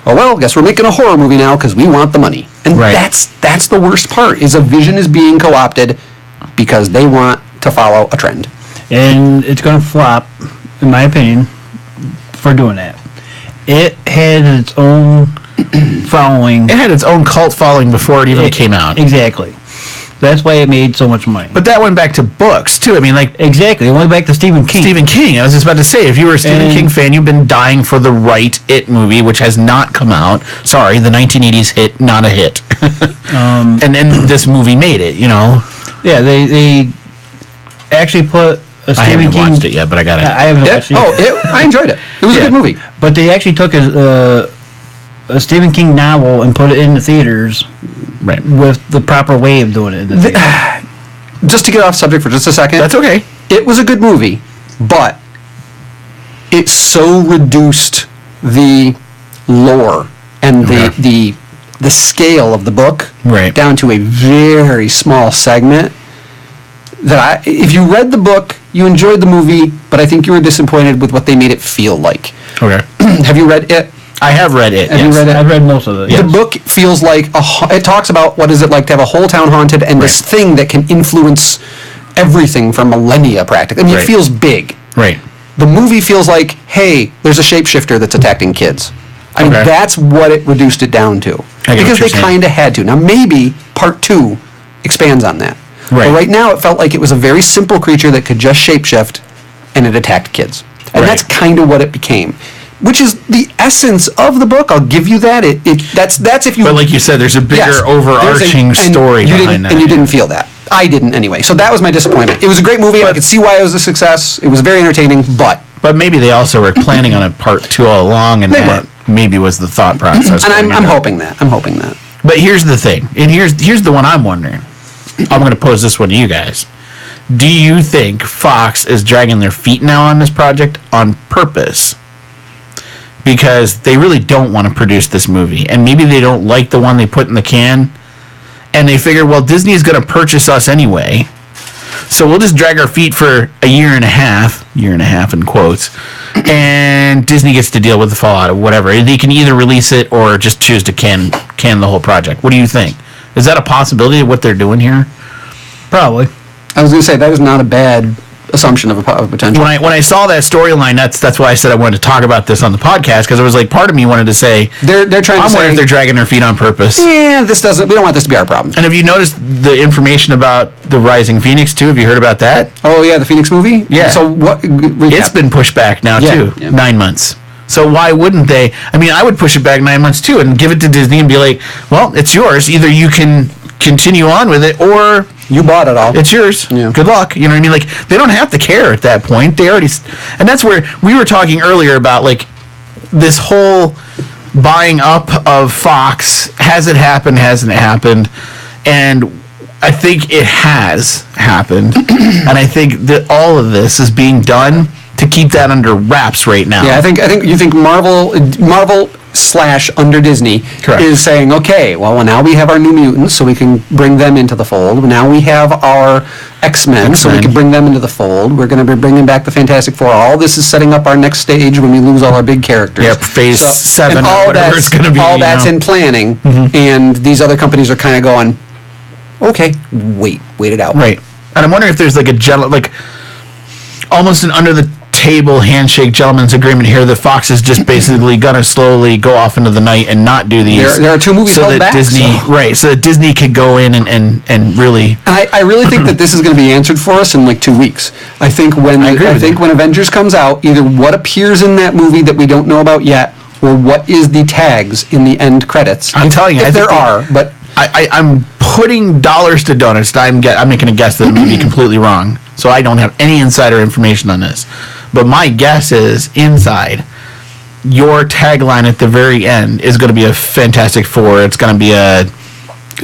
Speaker 2: Oh, well, guess we're making a horror movie now because we want the money. And that's the worst part, is a vision is being co-opted because they want to follow a trend.
Speaker 3: And it's going to flop, in my opinion, for doing that. It had its own following.
Speaker 1: It had its own cult following before it even came out.
Speaker 3: Exactly. That's why it made so much money.
Speaker 1: But that went back to books, too. I mean, like...
Speaker 3: Exactly. It went back to Stephen King.
Speaker 1: Stephen King. I was just about to say, if you were a Stephen King fan, you've been dying for the right It movie, which has not come out. Sorry, the 1980s hit, not a hit. And then this movie made it, you know?
Speaker 3: Yeah, they actually put...
Speaker 1: I haven't watched it yet, but I got it.
Speaker 3: I haven't watched it.
Speaker 2: I enjoyed it. It was a good movie.
Speaker 3: But they actually took a Stephen King novel and put it in the theaters with the proper way of doing it in the theaters.
Speaker 2: Just to get off subject for just a second.
Speaker 1: That's okay.
Speaker 2: It was a good movie, but it so reduced the lore and the scale of the book down to a very small segment that if you read the book, you enjoyed the movie, but I think you were disappointed with what they made it feel like.
Speaker 1: Okay.
Speaker 2: Have you read it?
Speaker 1: I have read it.
Speaker 2: Have you read it?
Speaker 3: I've read most of it.
Speaker 2: The book feels like it talks about what is it like to have a whole town haunted and this thing that can influence everything for millennia practically. I mean, it feels big.
Speaker 1: Right.
Speaker 2: The movie feels like, hey, there's a shapeshifter that's attacking kids. I mean, that's what it reduced it down to. Because they kind of had to. Now, maybe part 2 expands on that. Right. But right now, it felt like it was a very simple creature that could just shapeshift, and it attacked kids. And that's kind of what it became. Which is the essence of the book. I'll give you that. That's if you.
Speaker 1: But like you said, there's a bigger overarching story behind that.
Speaker 2: And you didn't feel that. I didn't anyway. So that was my disappointment. It was a great movie. I could see why it was a success. It was very entertaining, but
Speaker 1: maybe they also were planning on a part 2 all along, and that maybe was the thought process.
Speaker 2: And I'm hoping that. But
Speaker 1: here's the thing, and here's the one I'm wondering. I'm going to pose this one to you guys. Do you think Fox is dragging their feet now on this project on purpose? Because they really don't want to produce this movie. And maybe they don't like the one they put in the can. And they figure, well, Disney is going to purchase us anyway. So we'll just drag our feet for a year and a half in quotes, and Disney gets to deal with the fallout of whatever. They can either release it or just choose to can the whole project. What do you think? Is that a possibility of what they're doing here?
Speaker 3: Probably.
Speaker 2: I was going to say, that is not a bad assumption of a potential.
Speaker 1: When I saw that storyline, that's why I said I wanted to talk about this on the podcast, because it was like part of me wanted to say
Speaker 2: they're trying to say,
Speaker 1: I wonder if they're dragging their feet on purpose.
Speaker 2: Yeah, we don't want this to be our problem.
Speaker 1: And have you noticed the information about the Rising Phoenix too? Have you heard about that?
Speaker 2: Oh yeah, the Phoenix movie?
Speaker 1: Yeah.
Speaker 2: So what?
Speaker 1: It's been pushed back now too.
Speaker 2: Yeah.
Speaker 1: 9 months. So why wouldn't they? I mean, I would push it back 9 months too and give it to Disney and be like, well, it's yours. Either you can continue on with it, or
Speaker 2: you bought it all.
Speaker 1: It's yours.
Speaker 2: Yeah.
Speaker 1: Good luck. You know what I mean? Like, they don't have to care at that point. They already, and that's where we were talking earlier about, like, this whole buying up of Fox. Has it happened? Hasn't it happened? And I think it has happened. And I think that all of this is being done to keep that under wraps right now.
Speaker 2: Yeah, I think you think Marvel / under Disney
Speaker 1: Correct.
Speaker 2: is saying, okay, well now we have our New Mutants, so we can bring them into the fold. Now we have our X-Men, so we can bring them into the fold. We're going to be bringing back the Fantastic Four. All this is setting up our next stage when we lose all our big characters.
Speaker 1: Yep, phase 7
Speaker 2: and
Speaker 1: or whatever it's going to be.
Speaker 2: All that's in planning, and these other companies are kind of going, okay, wait it out.
Speaker 1: Right. And I'm wondering if there's like almost an under the table handshake gentleman's agreement here that Fox is just basically gonna slowly go off into the night and not do these.
Speaker 2: There are 2 movies
Speaker 1: so
Speaker 2: held
Speaker 1: that
Speaker 2: back,
Speaker 1: Disney, right? So that Disney could go in and really.
Speaker 2: I really think that this is going to be answered for us in like 2 weeks. I think when when Avengers comes out, either what appears in that movie that we don't know about yet, or what is the tags in the end credits.
Speaker 1: I'm telling you,
Speaker 2: if there are, but
Speaker 1: I'm putting dollars to donuts. I'm making a guess that it may be completely wrong. So I don't have any insider information on this. But my guess is inside, your tagline at the very end is going to be a Fantastic Four. It's going to be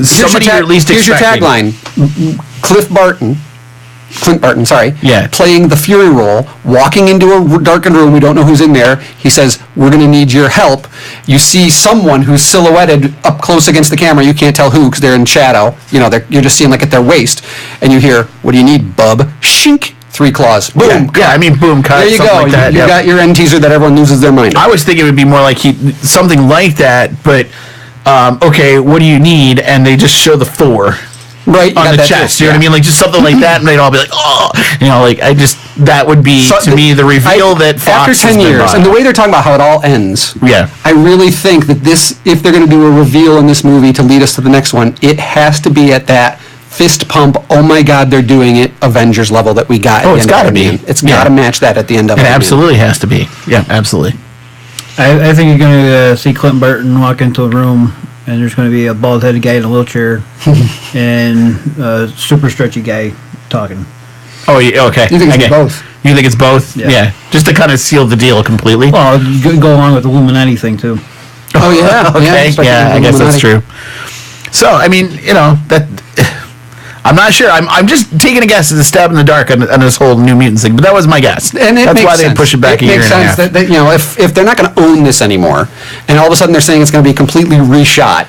Speaker 1: somebody you're at least
Speaker 2: here's
Speaker 1: expecting.
Speaker 2: your tagline. Clint Barton,
Speaker 1: Yeah.
Speaker 2: playing the Fury role, walking into a darkened room, we don't know who's in there. He says, we're going to need your help. You see someone who's silhouetted up close against the camera. You can't tell who because they're in shadow. You know, you're just seeing like at their waist. And you hear, what do you need, bub? Shink. 3 claws. Boom.
Speaker 1: Yeah, I mean, boom, cut.
Speaker 2: There you go.
Speaker 1: Like that.
Speaker 2: You got your end teaser that everyone loses their mind.
Speaker 1: I was thinking it would be more like something like that, but okay, what do you need? And they just show the 4
Speaker 2: right
Speaker 1: on the chest. You know what I mean? Like just something like that, and they'd all be like, oh, you know, like that would be to me the reveal that Fox
Speaker 2: after 10 years, and the way they're talking about how it all ends.
Speaker 1: Yeah,
Speaker 2: I really think that this, if they're going to do a reveal in this movie to lead us to the next one, it has to be at that fist pump, oh my God, they're doing it, Avengers level that we got.
Speaker 1: Oh, it's got to be.
Speaker 2: It's got to match that at the end of it.
Speaker 1: It absolutely has to be. Yeah, absolutely.
Speaker 3: I think you're going to see Clint Barton walk into a room, and there's going to be a bald-headed guy in a wheelchair and a super stretchy guy talking.
Speaker 1: Oh, yeah, okay.
Speaker 2: You think it's both?
Speaker 1: You think it's both? Yeah. Just to kind of seal the deal completely.
Speaker 3: Well, you could go along with the Illuminati thing, too.
Speaker 2: Oh, yeah.
Speaker 1: Okay. Yeah, I guess that's true. So, I mean, you know, that... I'm not sure. I'm just taking a guess at the stab in the dark on this whole New Mutants thing, but that was my guess.
Speaker 2: And
Speaker 1: that's why they push it back a year and a half.
Speaker 2: It makes sense that, you know, if they're not going to own this anymore, and all of a sudden they're saying it's going to be completely reshot,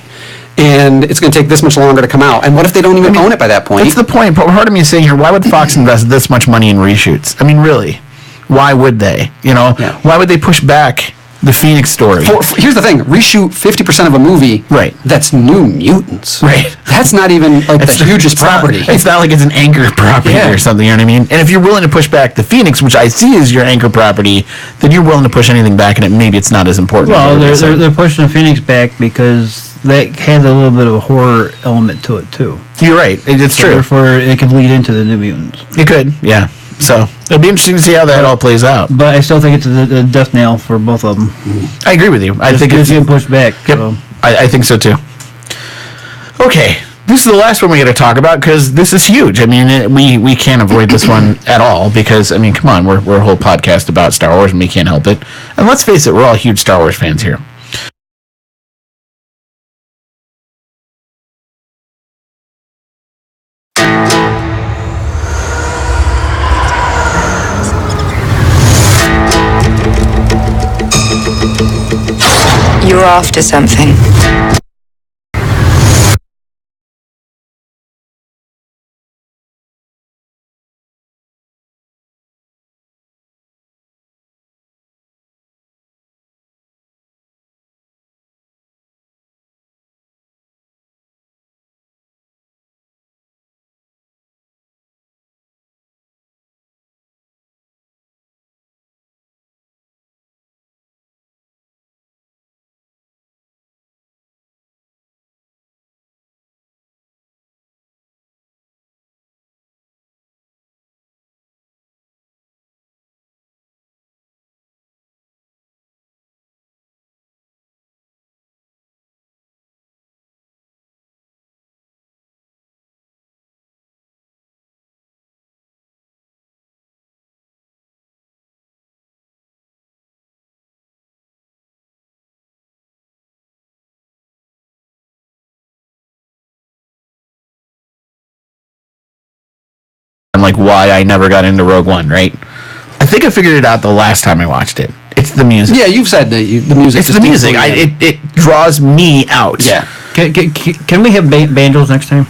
Speaker 2: and it's going to take this much longer to come out, and what if they don't even own it by that point?
Speaker 1: That's the point. But part of me is saying here, why would Fox invest this much money in reshoots? I mean, really, why would they? You know, why would they push back the Phoenix story?
Speaker 2: Here's the thing: reshoot 50% of a movie.
Speaker 1: Right.
Speaker 2: That's New Mutants.
Speaker 1: Right.
Speaker 2: That's not even like the hugest property.
Speaker 1: It's not like it's an anchor property or something. You know what I mean? And if you're willing to push back the Phoenix, which I see as your anchor property, then you're willing to push anything back, and maybe it's not as important.
Speaker 3: Well, they're pushing the Phoenix back because that had a little bit of a horror element to it too.
Speaker 1: You're right. It's true.
Speaker 3: Therefore, it could lead into the New Mutants.
Speaker 1: It could. Yeah. So it'll be interesting to see how that all plays out.
Speaker 3: But I still think it's a death nail for both of them.
Speaker 1: I agree with you. I think it's
Speaker 3: getting pushed back.
Speaker 1: Yep.
Speaker 3: So.
Speaker 1: I think so too. Okay, this is the last one we got to talk about because this is huge. I mean, we can't avoid this one at all because I mean, come on, we're a whole podcast about Star Wars and we can't help it. And let's face it, we're all huge Star Wars fans here.
Speaker 4: after something.
Speaker 1: And like why I never got into Rogue One, right? I think I figured it out the last time I watched it. It's the music.
Speaker 2: Yeah, you've said that the music.
Speaker 1: It's the music. It draws me out.
Speaker 2: Yeah.
Speaker 3: Can we have banjos next time?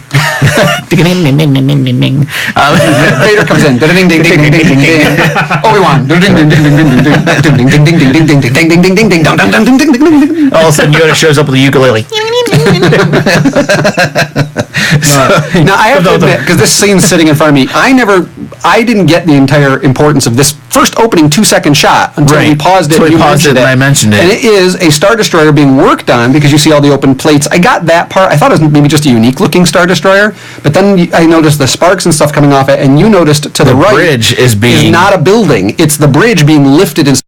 Speaker 2: Vader comes in. Ding ding ding ding ding ding. Obi-Wan. Ding ding ding ding ding ding ding ding ding ding ding ding ding ding ding ding ding dong dong dong ding ding ding ding.
Speaker 1: All of a sudden Yoda shows up with a ukulele.
Speaker 2: Now I have to admit, because this scene's sitting in front of me, I didn't get the entire importance of this first opening 2-second shot until we paused it.
Speaker 1: So we paused it and I mentioned it.
Speaker 2: And it is a Star Destroyer being worked on because you see all the open plates. I got that part. I thought it was maybe just a unique looking Star Destroyer, but then I noticed the sparks and stuff coming off it, and you noticed to the right,
Speaker 1: bridge is
Speaker 2: not a building. It's the bridge being lifted and.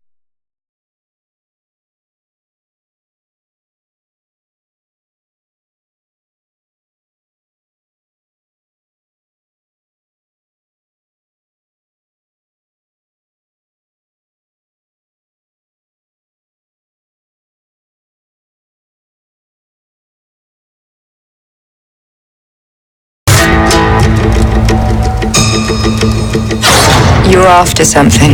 Speaker 4: You're after something.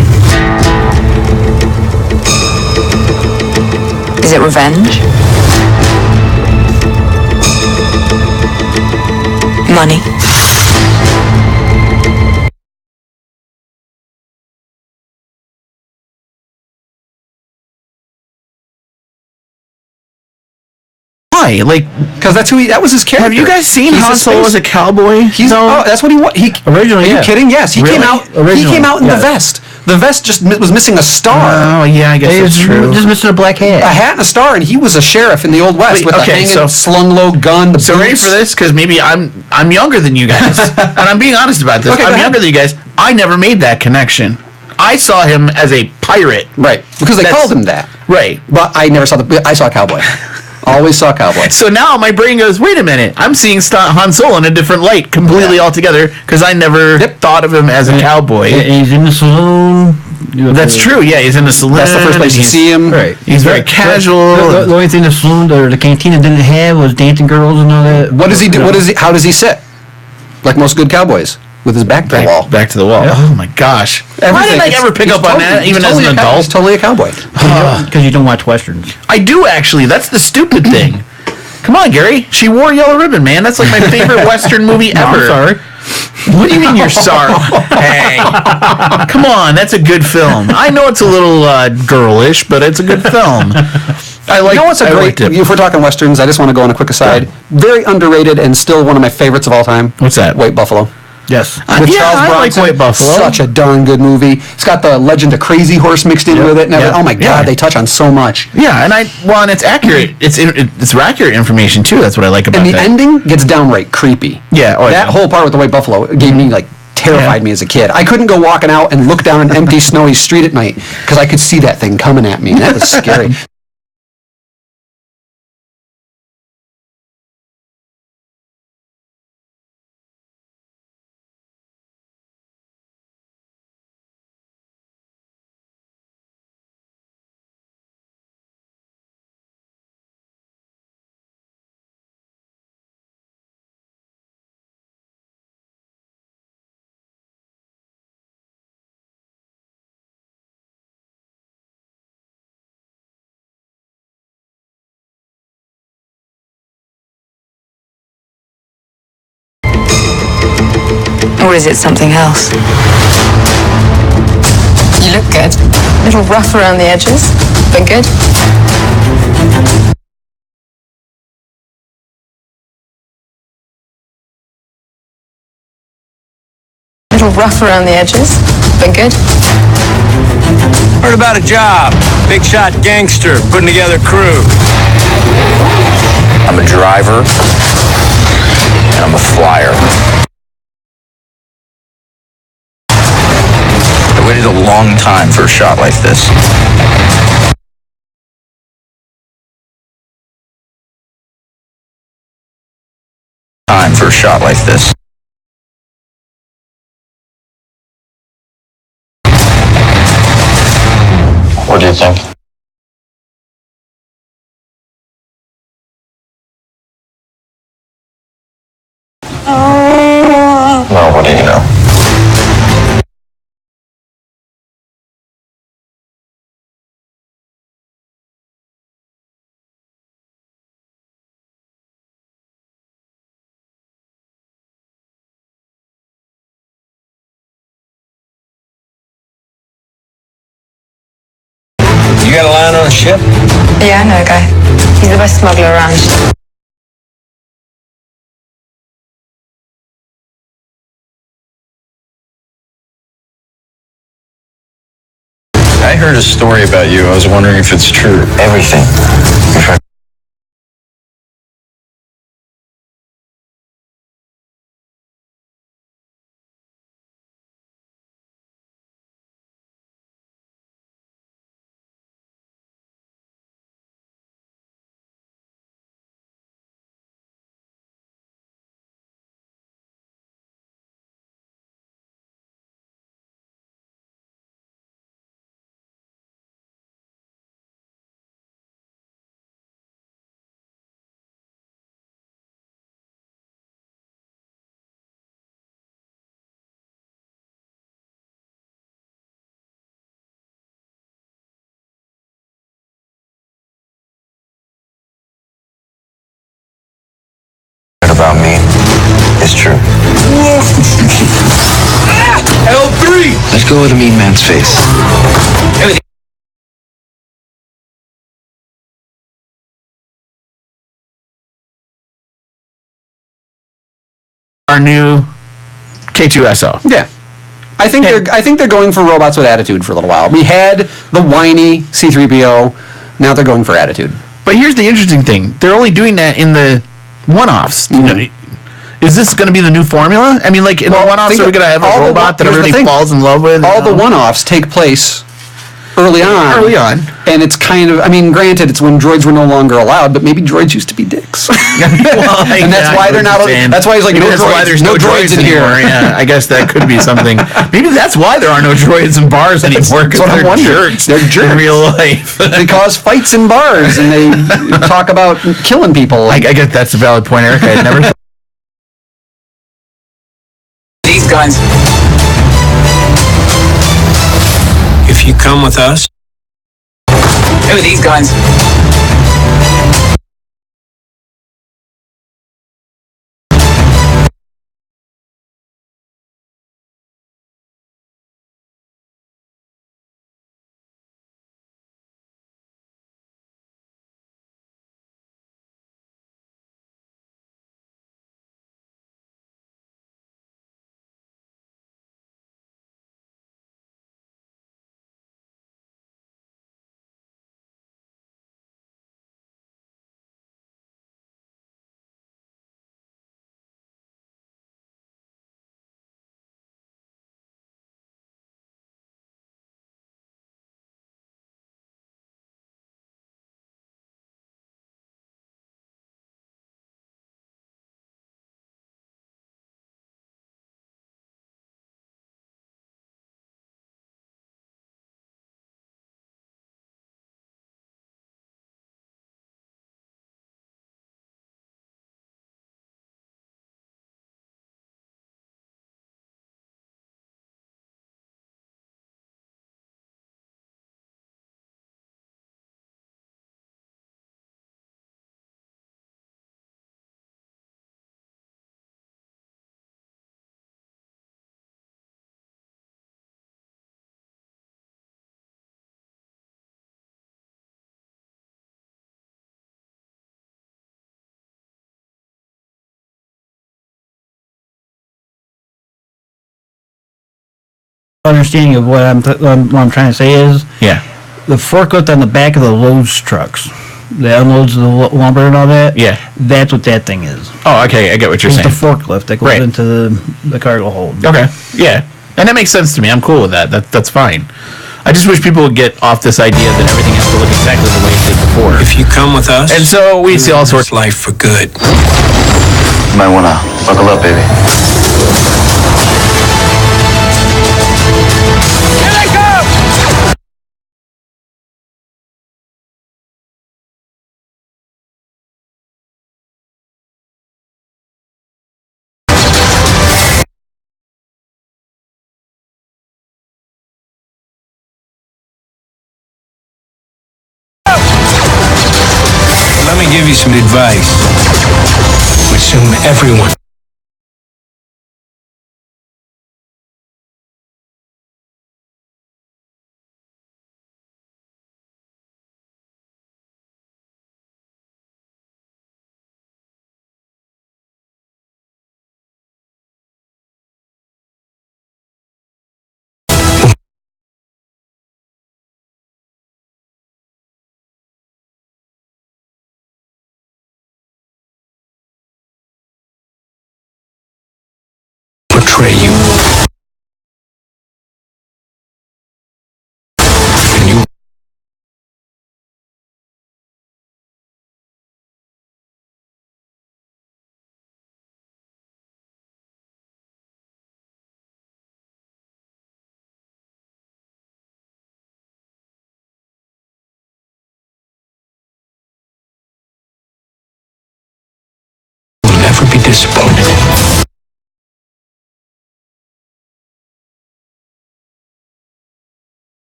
Speaker 4: Is it revenge? Money?
Speaker 1: Why? Like,
Speaker 2: Because that was his character.
Speaker 1: have you guys seen Han Solo as a cowboy?
Speaker 2: That's what he was.
Speaker 3: Originally,
Speaker 2: Are you kidding? Yes, he
Speaker 1: Really?
Speaker 2: came out in the vest. The vest just was missing a star.
Speaker 1: Oh yeah, I guess that's true.
Speaker 3: Just missing a black hat.
Speaker 2: A hat and a star, and he was a sheriff in the Old West with a hanging, slung low gun.
Speaker 1: So ready for this? Because maybe I'm younger than you guys, and I'm being honest about this.
Speaker 2: Okay,
Speaker 1: I'm younger than you guys. I never made that connection. I saw him as a pirate.
Speaker 2: Right, because they called him that.
Speaker 1: Right.
Speaker 2: But I never saw I saw a cowboy. Always saw a cowboy.
Speaker 1: So now my brain goes, wait a minute, I'm seeing Han Solo in a different light completely altogether because I never thought of him as a cowboy.
Speaker 3: He's in the saloon.
Speaker 1: That's true, yeah, he's in the saloon.
Speaker 2: That's the first place you see him.
Speaker 3: Right.
Speaker 1: He's very casual.
Speaker 3: The only thing the saloon or the cantina didn't have was dancing girls and all that.
Speaker 2: What does he do? How does he sit? Like most good cowboys, with his back to the wall.
Speaker 1: Back to the wall.
Speaker 3: Yeah.
Speaker 1: Oh my gosh. Why didn't I ever pick up on that, even as an adult?
Speaker 2: He's totally a cowboy.
Speaker 3: Because you don't watch westerns.
Speaker 1: I do actually. That's the stupid thing. Come on, Gary. She wore yellow ribbon, man. That's like my favorite Western movie ever.
Speaker 3: I'm sorry.
Speaker 1: What do you mean you're sorry? Hey, come on. That's a good film. I know it's a little girlish, but it's a good film.
Speaker 2: You know what's a great? If we're talking westerns, I just want to go on a quick aside. Very underrated and still one of my favorites of all time.
Speaker 1: What's that?
Speaker 2: White Buffalo.
Speaker 3: Yes.
Speaker 2: With Charles
Speaker 1: I like
Speaker 2: Bronson.
Speaker 1: White Buffalo.
Speaker 2: Such a darn good movie. It's got the legend of Crazy Horse mixed in with it. And oh my God, they touch on so much.
Speaker 1: Yeah, and it's accurate. It's accurate information too. That's what I like about it.
Speaker 2: And the ending gets downright creepy.
Speaker 1: Yeah.
Speaker 2: That whole part with the White Buffalo gave me terrified me as a kid. I couldn't go walking out and look down an empty snowy street at night because I could see that thing coming at me. And that was scary.
Speaker 4: Or is it something else? You look good. A little rough around the edges, but good. A little rough around the edges, but good.
Speaker 5: Heard about a job. Big shot gangster putting together crew.
Speaker 6: I'm a driver, and I'm a flyer. I waited a long time for a shot like this. Time for a shot like this. What do you think? Well, what do you know?
Speaker 5: You got a line on a ship?
Speaker 4: Yeah, I know a guy. He's the best smuggler around.
Speaker 6: I heard a story about you. I was wondering if it's true. Everything. About me is true.
Speaker 5: L3!
Speaker 6: Let's go with a mean man's face.
Speaker 1: Our new K2SO.
Speaker 2: Yeah. I think they're going for robots with attitude for a little while. We had the whiny C-3PO, now they're going for attitude.
Speaker 1: But here's the interesting thing. They're only doing that in the one-offs. Is this going to be the new formula? I mean, like, in the one-offs, are we going to have a robot that everybody falls in love with?
Speaker 2: All the one-offs take place early on.
Speaker 1: Early on.
Speaker 2: And it's kind of, I mean, granted, it's when droids were no longer allowed, but maybe droids used to be dicks.
Speaker 1: Well,
Speaker 2: and that's why they're not, that's why he's like,
Speaker 1: maybe
Speaker 2: no
Speaker 1: that's
Speaker 2: droids,
Speaker 1: why there's
Speaker 2: no droids in here.
Speaker 1: anymore. Yeah, I guess that could be something. Maybe that's why there are no droids in bars anymore, because they're jerks.
Speaker 2: They're jerks.
Speaker 1: In real life.
Speaker 2: They cause fights in bars, and they talk about killing people.
Speaker 1: I guess that's a valid point, Eric. I never thought.
Speaker 5: These guys. If you come with us. Who are these guys?
Speaker 3: understanding of what I'm trying to say is the forklift on the back of the loads trucks that unloads the lumber and all that.
Speaker 1: Yeah.
Speaker 3: That's what that thing is.
Speaker 1: Oh, okay. I get what you're saying.
Speaker 3: It's the forklift that goes into the cargo hold.
Speaker 1: Okay. Yeah. And that makes sense to me. I'm cool with that. That's fine. I just wish people would get off this idea that everything has to look exactly the way it did before.
Speaker 5: If you come with us,
Speaker 1: and so we see all sorts
Speaker 5: of life for good.
Speaker 6: You might want to buckle up, baby.
Speaker 5: Here they come! Let me give you some advice. Assume everyone. Portray you. And you. Will never be disappointed.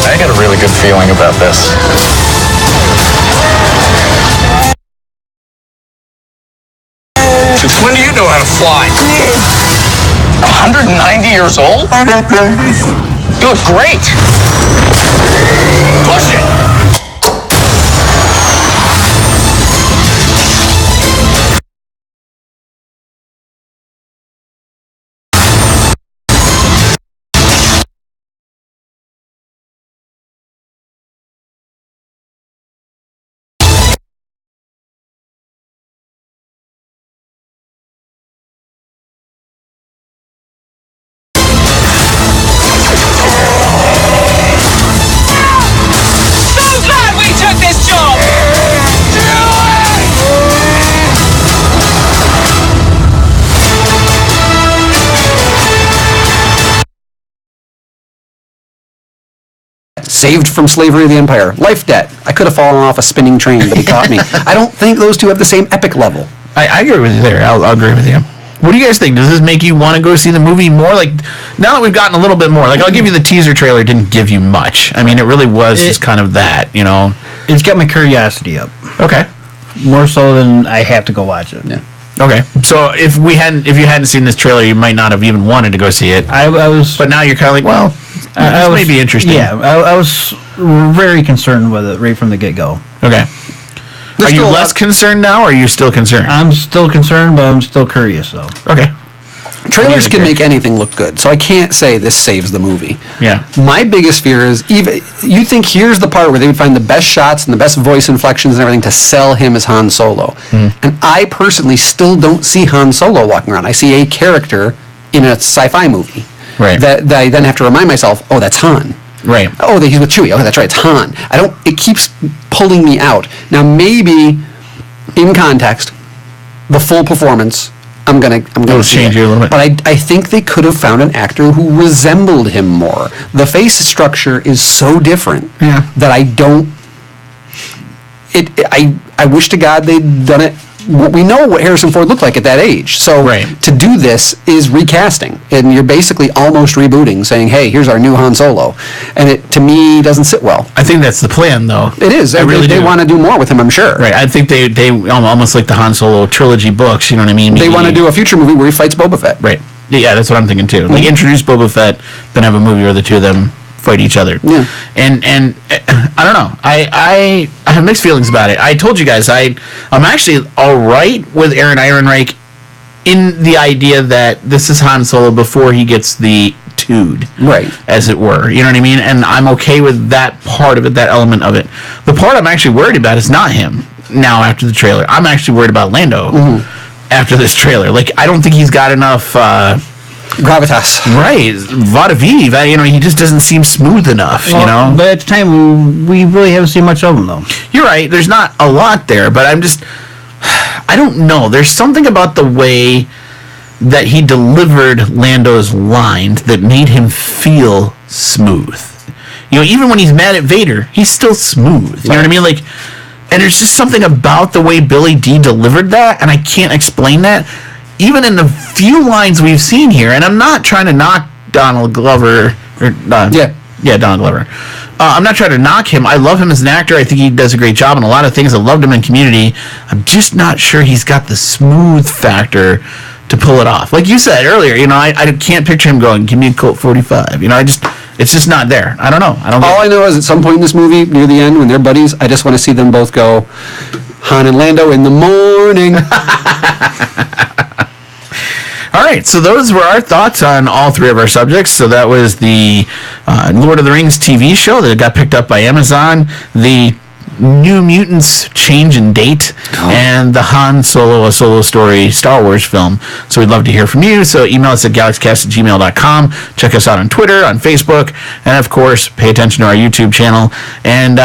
Speaker 6: I got a really good feeling about this.
Speaker 5: Since when do you know how to fly?
Speaker 6: 190 years old?
Speaker 5: You look great. Push it.
Speaker 2: Saved from slavery of the empire. Life debt. I could have fallen off a spinning train, but he caught me. I don't think those two have the same epic level.
Speaker 1: I agree with you there. I'll agree with you. What do you guys think? Does this make you want to go see the movie more? Like, now that we've gotten a little bit more, like, I'll give you the teaser trailer didn't give you much. I mean, it really was just kind of that, you know?
Speaker 3: It's got my curiosity up.
Speaker 1: Okay.
Speaker 3: More so than I have to go watch it.
Speaker 2: Yeah.
Speaker 1: Okay. So if you hadn't seen this trailer, you might not have even wanted to go see it.
Speaker 3: I was...
Speaker 1: But now you're kind of like, well, this may be interesting.
Speaker 3: Yeah, I was very concerned with it right from the get-go.
Speaker 1: Okay. Are you less concerned now, or are you still concerned?
Speaker 3: I'm still concerned, but I'm still curious, though.
Speaker 1: Okay.
Speaker 2: Trailers can make anything look good, so I can't say this saves the movie.
Speaker 1: Yeah.
Speaker 2: My biggest fear is, even you think here's the part where they would find the best shots and the best voice inflections and everything to sell him as Han Solo. And I personally still don't see Han Solo walking around. I see a character in a sci-fi movie.
Speaker 1: Right.
Speaker 2: That I then have to remind myself, oh, that's Han.
Speaker 1: Right.
Speaker 2: Oh, he's with Chewie. Okay, that's right, it's Han. It keeps pulling me out. Now, maybe, in context, the full performance, I'm gonna
Speaker 1: change you a little bit.
Speaker 2: But I think they could have found an actor who resembled him more. The face structure is so different that I don't. I wish to God they'd done it. We know what Harrison Ford looked like at that age. So to do this is recasting, and you're basically almost rebooting, saying, "Hey, here's our new Han Solo," and it to me doesn't sit well.
Speaker 1: I think that's the plan, though.
Speaker 2: It is. They want to do more with him, I'm sure.
Speaker 1: Right. I think they almost like the Han Solo trilogy books. You know what I mean?
Speaker 2: They want to do a future movie where he fights Boba Fett.
Speaker 1: Right. Yeah, that's what I'm thinking too. Like introduce Boba Fett, then have a movie where the two of them fight each other.
Speaker 2: Yeah.
Speaker 1: And I don't know. I have mixed feelings about it. I told you guys I'm actually all right with Aaron Ehrenreich in the idea that this is Han Solo before he gets the tood,
Speaker 2: Right.
Speaker 1: as it were. You know what I mean? And I'm okay with that part of it, that element of it. The part I'm actually worried about is not him now after the trailer. I'm actually worried about Lando after this trailer. Like, I don't think he's got enough...
Speaker 2: gravitas.
Speaker 1: Right. Vada vive. You know, he just doesn't seem smooth enough, you know?
Speaker 3: But at the time, we really haven't seen much of him, though.
Speaker 1: You're right. There's not a lot there, but I don't know. There's something about the way that he delivered Lando's lines that made him feel smooth. You know, even when he's mad at Vader, he's still smooth. You know what I mean? Like, and there's just something about the way Billy D delivered that, and I can't explain that. Even in the few lines we've seen here, and I'm not trying to knock Donald Glover. Yeah, Donald Glover. I'm not trying to knock him. I love him as an actor. I think he does a great job in a lot of things. I loved him in Community. I'm just not sure he's got the smooth factor to pull it off. Like you said earlier, you know, I can't picture him going, give me a Colt 45. You know, it's just not there. I don't know. All
Speaker 2: I know is at some point in this movie, near the end, when they're buddies, I just want to see them both go, Han and Lando in the morning.
Speaker 1: All right, so those were our thoughts on all three of our subjects. So that was the Lord of the Rings TV show that got picked up by Amazon, the New Mutants change in date, and the Han Solo, a solo story Star Wars film. So we'd love to hear from you. So email us at galaxycast@gmail.com. Check us out on Twitter, on Facebook, and of course, pay attention to our YouTube channel. And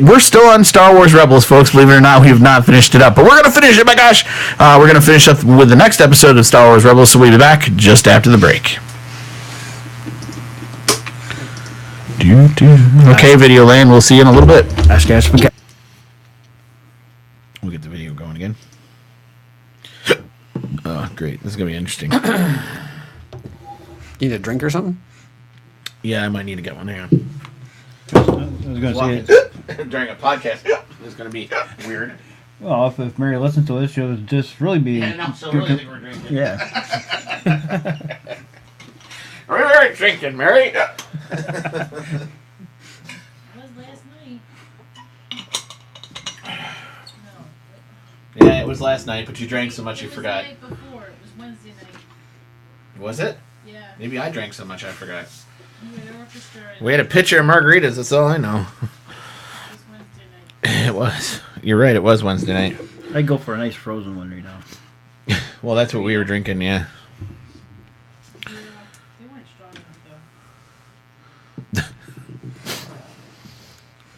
Speaker 1: we're still on Star Wars Rebels, folks. Believe it or not, we have not finished it up. But we're going to finish it, my gosh. We're going to finish up with the next episode of Star Wars Rebels, so we'll be back just after the break. Okay, Video Land, we'll see you in a little bit. We'll get the video going again. Oh, great. This is going to be interesting.
Speaker 2: You need a drink or something?
Speaker 1: Yeah, I might need to get one. Hang on.
Speaker 3: I was going to say
Speaker 1: During a podcast, it's going to be weird.
Speaker 3: Well, if Mary listens to this, she'll just really be...
Speaker 1: Yeah, no, so really think we're drinking.
Speaker 3: Yeah.
Speaker 1: We're drinking, Mary. Yeah, it was last night, but you drank so much you forgot.
Speaker 7: It was the night before. It was Wednesday night.
Speaker 1: Was it?
Speaker 7: Yeah.
Speaker 1: Maybe I drank so much I forgot.
Speaker 7: Yeah,
Speaker 1: We had a pitcher of margaritas, that's all I know.
Speaker 7: It was Wednesday night.
Speaker 1: It was. You're right, it was Wednesday night.
Speaker 3: I'd go for a nice frozen one right now.
Speaker 1: Well, that's what we were drinking, yeah.
Speaker 7: Yeah, they weren't strong enough, though.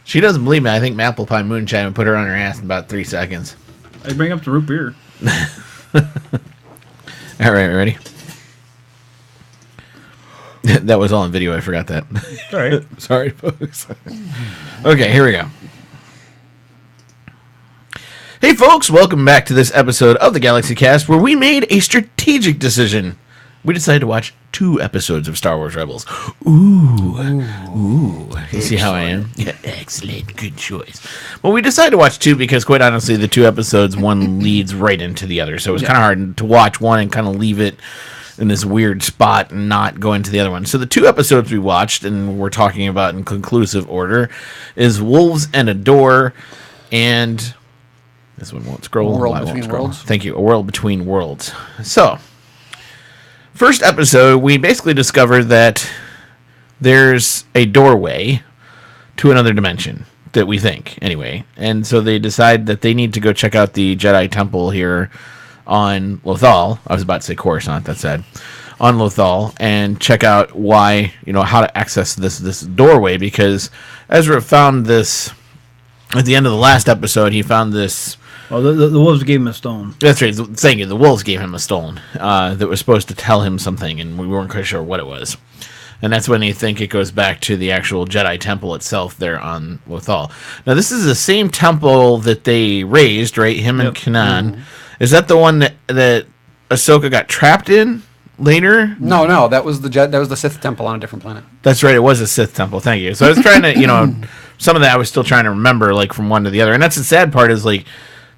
Speaker 1: She doesn't believe me. I think Maple Pie Moonshine would put her on her ass in about 3 seconds.
Speaker 3: I'd bring up the root beer.
Speaker 1: All right, ready? That was all on video. I forgot that.
Speaker 3: All right.
Speaker 1: Sorry, folks. Okay, here we go. Hey, folks, welcome back to this episode of the Galaxy Cast, where we made a strategic decision. We decided to watch 2 episodes of Star Wars Rebels. Ooh. You see how I am? Yeah, excellent. Good choice. Well, we decided to watch 2 because, quite honestly, the 2 episodes, one leads right into the other. So it was kind of hard to watch one and kind of leave it in this weird spot and not go into the other one. So the 2 episodes we watched, and we're talking about in conclusive order, is Wolves and a Door, and this one won't scroll.
Speaker 2: A World Between Worlds.
Speaker 1: Thank you. A World Between Worlds. So, first episode, we basically discovered that there's a doorway to another dimension that we think, anyway. And so they decide that they need to go check out the Jedi Temple here on Lothal. I was about to say Coruscant, that's sad. On Lothal, and check out why, how to access this doorway, because Ezra found this at the end of the last episode. He found this.
Speaker 3: Oh, the wolves gave him a stone.
Speaker 1: That's right. Thank you. The wolves gave him a stone that was supposed to tell him something, and we weren't quite sure what it was. And that's when they think it goes back to the actual Jedi Temple itself there on Lothal. Now, this is the same temple that they raised, right? Him and Kanan. Mm-hmm. Is that the one that Ahsoka got trapped in later?
Speaker 2: No, that was the Sith temple on a different planet.
Speaker 1: That's right. It was a Sith temple. Thank you. So I was trying to, some of that I was still trying to remember, like, from one to the other. And that's the sad part is, like,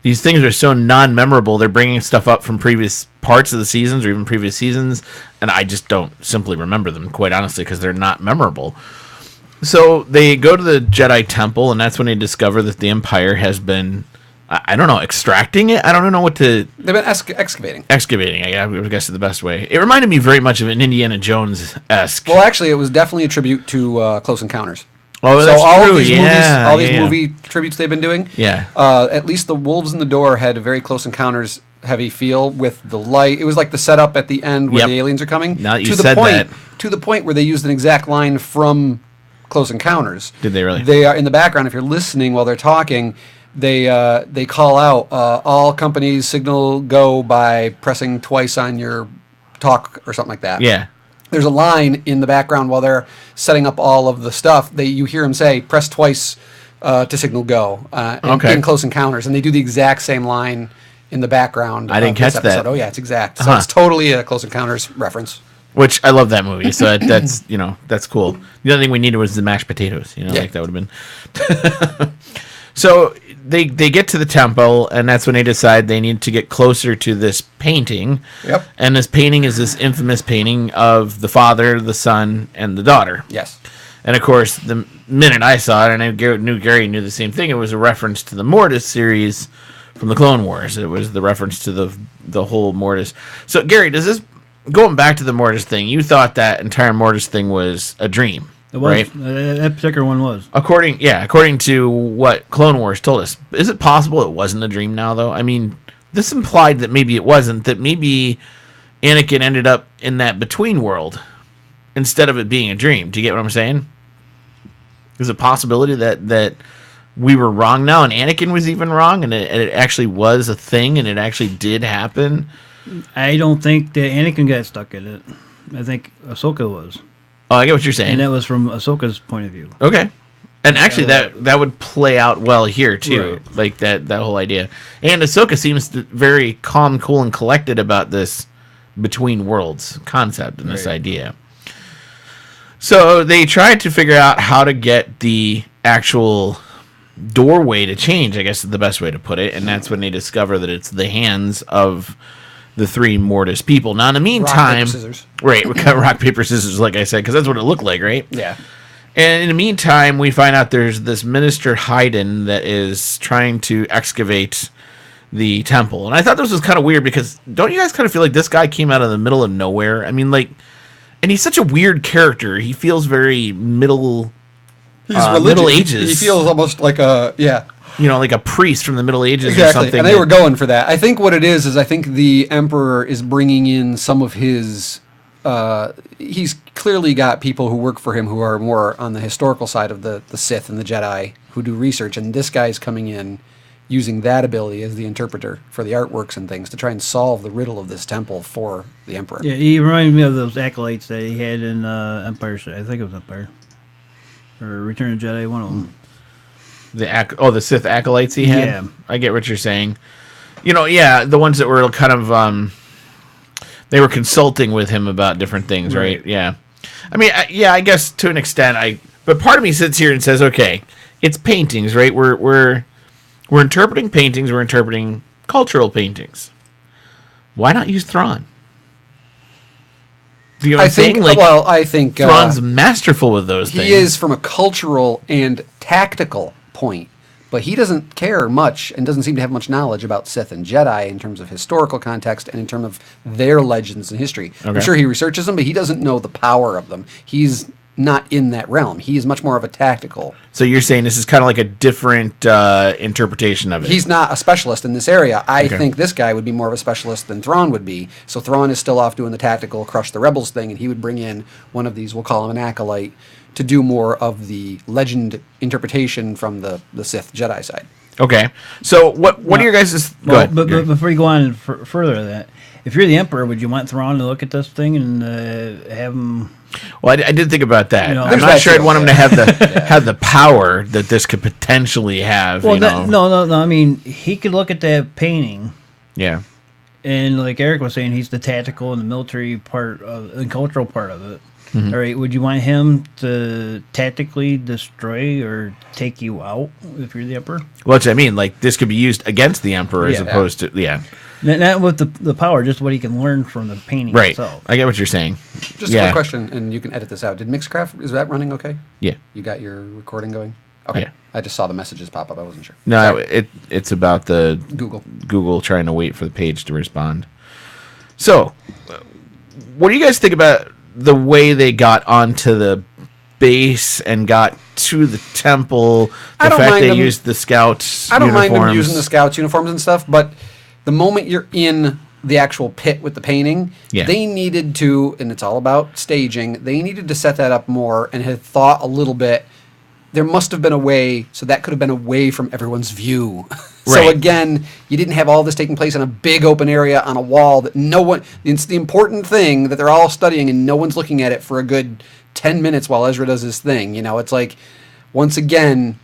Speaker 1: these things are so non-memorable. They're bringing stuff up from previous parts of the seasons or even previous seasons, and I just don't simply remember them, quite honestly, because they're not memorable. So they go to the Jedi Temple, and that's when they discover that the Empire has been, I don't know, extracting it? I don't know what to...
Speaker 2: They've been excavating.
Speaker 1: Excavating, I guess is the best way. It reminded me very much of an Indiana Jones-esque.
Speaker 2: Well, actually, it was definitely a tribute to Close Encounters.
Speaker 1: Oh,
Speaker 2: So
Speaker 1: that's
Speaker 2: all
Speaker 1: true.
Speaker 2: of these
Speaker 1: Yeah,
Speaker 2: movies,
Speaker 1: yeah.
Speaker 2: movie tributes they've been doing,
Speaker 1: Yeah.
Speaker 2: at least the Wolves in the Door had a very Close Encounters heavy feel with the light. It was like the setup at the end where
Speaker 1: Yep.
Speaker 2: the aliens are coming.
Speaker 1: Now that you
Speaker 2: to the
Speaker 1: said
Speaker 2: point,
Speaker 1: that.
Speaker 2: to the point where they used an exact line from Close Encounters.
Speaker 1: Did they really?
Speaker 2: They are in the background. If you're listening while they're talking, they call out all companies signal go by pressing twice on your talk or something like that.
Speaker 1: Yeah.
Speaker 2: There's a line in the background while they're setting up all of the stuff. You hear them say, "Press twice to signal go."
Speaker 1: Okay.
Speaker 2: In Close Encounters, and they do the exact same line in the background.
Speaker 1: I didn't
Speaker 2: of this
Speaker 1: catch that.
Speaker 2: episode. Oh yeah, it's exact. So
Speaker 1: Uh-huh.
Speaker 2: it's totally a Close Encounters reference.
Speaker 1: Which I love that movie, so that's that's cool. The other thing we needed was the mashed potatoes.
Speaker 2: Yeah.
Speaker 1: Like that would have been. So they get to the temple, and that's when they decide they need to get closer to this painting.
Speaker 2: Yep.
Speaker 1: And this painting is this infamous painting of the father, the son, and the daughter.
Speaker 2: Yes.
Speaker 1: And of course, the minute I saw it, and I knew Gary knew the same thing, it was a reference to the Mortis series from the Clone Wars. It was the reference to the whole Mortis. So Gary, does this, going back to the Mortis thing, you thought that entire Mortis thing was a dream,
Speaker 3: It was,
Speaker 1: right?
Speaker 3: that particular one was.
Speaker 1: According to what Clone Wars told us, is it possible it wasn't a dream now, though? I mean, this implied that maybe it wasn't, that maybe Anakin ended up in that between world instead of it being a dream. Do you get what I'm saying? Is it a possibility that we were wrong now and Anakin was even wrong and it actually was a thing and it actually did happen?
Speaker 3: I don't think that Anakin got stuck in it. I think Ahsoka was.
Speaker 1: Oh, I get what you're saying.
Speaker 3: And that was from Ahsoka's point of view.
Speaker 1: Okay. And actually, that would play out well here, too.
Speaker 3: Right.
Speaker 1: Like, that whole idea. And Ahsoka seems very calm, cool, and collected about this between worlds concept and this idea. So they tried to figure out how to get the actual doorway to change, I guess is the best way to put it. And that's when they discover that it's the hands of the three Mortis people. Now, in the meantime...
Speaker 2: Rock, paper, scissors.
Speaker 1: Right, we cut rock, paper, scissors, like I said, because that's what it looked like, right?
Speaker 2: Yeah.
Speaker 1: And in the meantime, we find out there's this Minister Haydn that is trying to excavate the temple. And I thought this was kind of weird because don't you guys kind of feel like this guy came out of the middle of nowhere? I mean, like, and he's such a weird character. He feels very Middle Ages.
Speaker 2: He feels almost like a, yeah.
Speaker 1: You know, like a priest from the Middle Ages or
Speaker 2: Exactly,
Speaker 1: something.
Speaker 2: and they were going for that. I think what it is I think the Emperor is bringing in some of his... he's clearly got people who work for him who are more on the historical side of the Sith and the Jedi who do research, and this guy's coming in using that ability as the interpreter for the artworks and things to try and solve the riddle of this temple for the Emperor.
Speaker 3: Yeah, he reminded me of those acolytes that he had in Empire. I think it was Empire. Or Return of the Jedi, one of them.
Speaker 1: The Sith acolytes he had?
Speaker 3: Yeah.
Speaker 1: I get what you're saying. You know, yeah, the ones that were kind of... they were consulting with him about different things, right? Yeah. I mean, I guess to an extent, but part of me sits here and says, okay, it's paintings, right? We're interpreting paintings. We're interpreting cultural paintings. Why not use Thrawn? Do you know what I'm saying?
Speaker 2: I think
Speaker 1: Thrawn's masterful with those things.
Speaker 2: he is from a cultural and tactical point, but he doesn't care much and doesn't seem to have much knowledge about Sith and Jedi in terms of historical context and in terms of their legends and history.
Speaker 1: Okay.
Speaker 2: I'm sure he researches them, but he doesn't know the power of them. He's not in that realm. He is much more of a tactical.
Speaker 1: So you're saying this is kind of like a different interpretation of it.
Speaker 2: He's not a specialist in this area. I
Speaker 1: Okay.
Speaker 2: think this guy would be more of a specialist than Thrawn would be. So Thrawn is still off doing the tactical crush the rebels thing, and he would bring in one of these, we'll call him an acolyte, to do more of the legend interpretation from the Sith Jedi side.
Speaker 1: Okay. So what are your guys' go ahead.
Speaker 3: But before you go on further to that, if you're the Emperor, would you want Thrawn to look at this thing and have him...
Speaker 1: Well, I did think about that.
Speaker 3: You know,
Speaker 1: I'm
Speaker 3: there's
Speaker 1: not
Speaker 2: that
Speaker 1: sure I'd
Speaker 2: too,
Speaker 1: want him to have have the power that this could potentially have.
Speaker 3: Well,
Speaker 1: you know?
Speaker 3: no. I mean, he could look at that painting,
Speaker 1: Yeah.
Speaker 3: and like Eric was saying, he's the tactical and the military part of and cultural part of it.
Speaker 1: Mm-hmm.
Speaker 3: All right, would you want him to tactically destroy or take you out if you're the Emperor?
Speaker 1: Well, that's what I mean. Like, this could be used against the Emperor as
Speaker 3: Yeah.
Speaker 1: opposed to... Yeah.
Speaker 3: Not with the power, just what he can learn from the painting
Speaker 1: Right.
Speaker 3: itself.
Speaker 1: I get what you're saying.
Speaker 2: Just a quick question, and you can edit this out. Did Mixcraft, is that running okay?
Speaker 1: Yeah.
Speaker 2: You got your recording going? Okay.
Speaker 1: Yeah.
Speaker 2: I just saw the messages pop up. I wasn't sure.
Speaker 1: No,
Speaker 2: Sorry.
Speaker 1: it's about the Google trying to wait for the page to respond. So, what do you guys think about the way they got onto the base and got to the temple?
Speaker 2: I
Speaker 1: The
Speaker 2: don't
Speaker 1: fact
Speaker 2: mind
Speaker 1: they
Speaker 2: them-
Speaker 1: used the scouts.
Speaker 2: I don't mind them
Speaker 1: uniforms.
Speaker 2: using the scouts uniforms and stuff, but the moment you're in the actual pit with the painting,
Speaker 1: Yeah.
Speaker 2: they needed to, and it's all about staging, they needed to set that up more and had thought a little bit. There must have been a way, so that could have been away from everyone's view. So
Speaker 1: Right.
Speaker 2: again, you didn't have all this taking place in a big open area on a wall that no one, it's the important thing that they're all studying and no one's looking at it for a good 10 minutes while Ezra does his thing. You know, it's like, once again,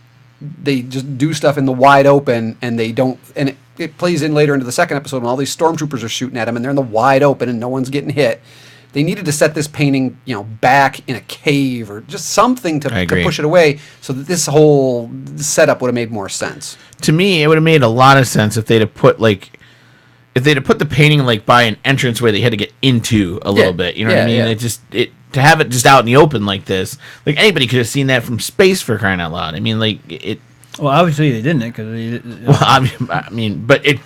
Speaker 2: they just do stuff in the wide open and they don't, and it plays in later into the second episode when all these stormtroopers are shooting at him and they're in the wide open and no one's getting hit. They needed to set this painting, you know, back in a cave or just something
Speaker 1: I
Speaker 2: to
Speaker 1: agree.
Speaker 2: push it away so that this whole setup would have made more sense.
Speaker 1: To me, it would have made a lot of sense if they'd have put the painting like by an entrance where they had to get into a little bit. You know what I mean?
Speaker 2: Yeah.
Speaker 1: It to have it just out in the open like this, like anybody could have seen that from space for crying out loud. I mean, like it.
Speaker 3: Well, obviously they didn't, because
Speaker 1: Well, I mean, but it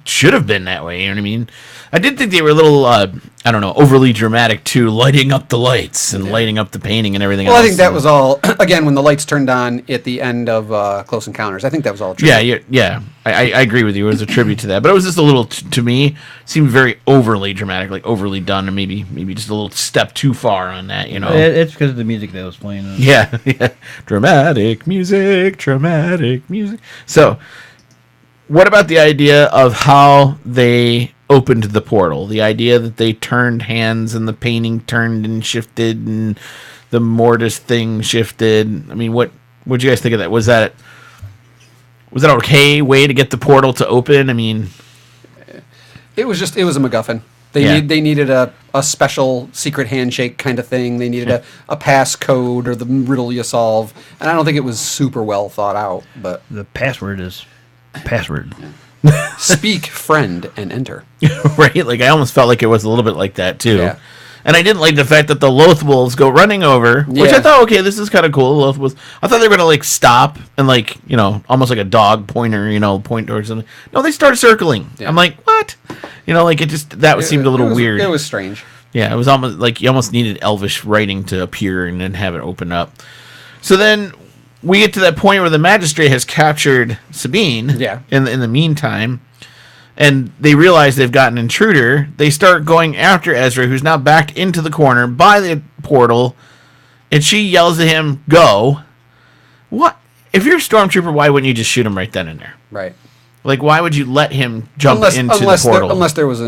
Speaker 1: should have been that way. You know what I mean? I did think they were a little, I don't know, overly dramatic too, lighting up the lights and lighting up the painting and everything
Speaker 2: Well,
Speaker 1: else.
Speaker 2: I think that was all, again, when the lights turned on at the end of Close Encounters. I think that was all true.
Speaker 1: Yeah. I agree with you. It was a tribute to that, but it was just a little, to me, seemed very overly dramatic, like overly done, and maybe just a little step too far on that. You know?
Speaker 3: it's because of the music that was playing.
Speaker 1: Yeah. Dramatic music. So, what about the idea of how they opened the portal? The idea that they turned hands and the painting turned and shifted and the mortis thing shifted. I mean, what'd you guys think of that? Was that okay way to get the portal to open? I mean,
Speaker 2: It was a MacGuffin. They needed a special secret handshake kind of thing. They needed a passcode or the riddle you solve. And I don't think it was super well thought out. But
Speaker 3: The password is password.
Speaker 2: speak, friend, and enter.
Speaker 1: right? Like I almost felt like it was a little bit like that too.
Speaker 2: Yeah.
Speaker 1: And I didn't like the fact that the Loth wolves go running over, which I
Speaker 2: Yeah.
Speaker 1: thought, okay, this is kind of cool. Loth wolves. I thought they were gonna like stop and like, you know, almost like a dog pointer, you know, point towards something. No, they started circling.
Speaker 2: Yeah.
Speaker 1: I'm like, what? You know, like it just seemed a little weird.
Speaker 2: It was strange.
Speaker 1: Yeah, it was almost like you almost needed elvish writing to appear and then have it open up. So then we get to that point where the magistrate has captured Sabine.
Speaker 2: Yeah.
Speaker 1: In the meantime, and they realize they've got an intruder. They start going after Ezra, who's now backed into the corner by the portal, and she yells at him, "Go!" What? If you're a stormtrooper, why wouldn't you just shoot him right then and there?
Speaker 2: Right.
Speaker 1: Like, why would you let him jump into the portal?
Speaker 2: Unless there was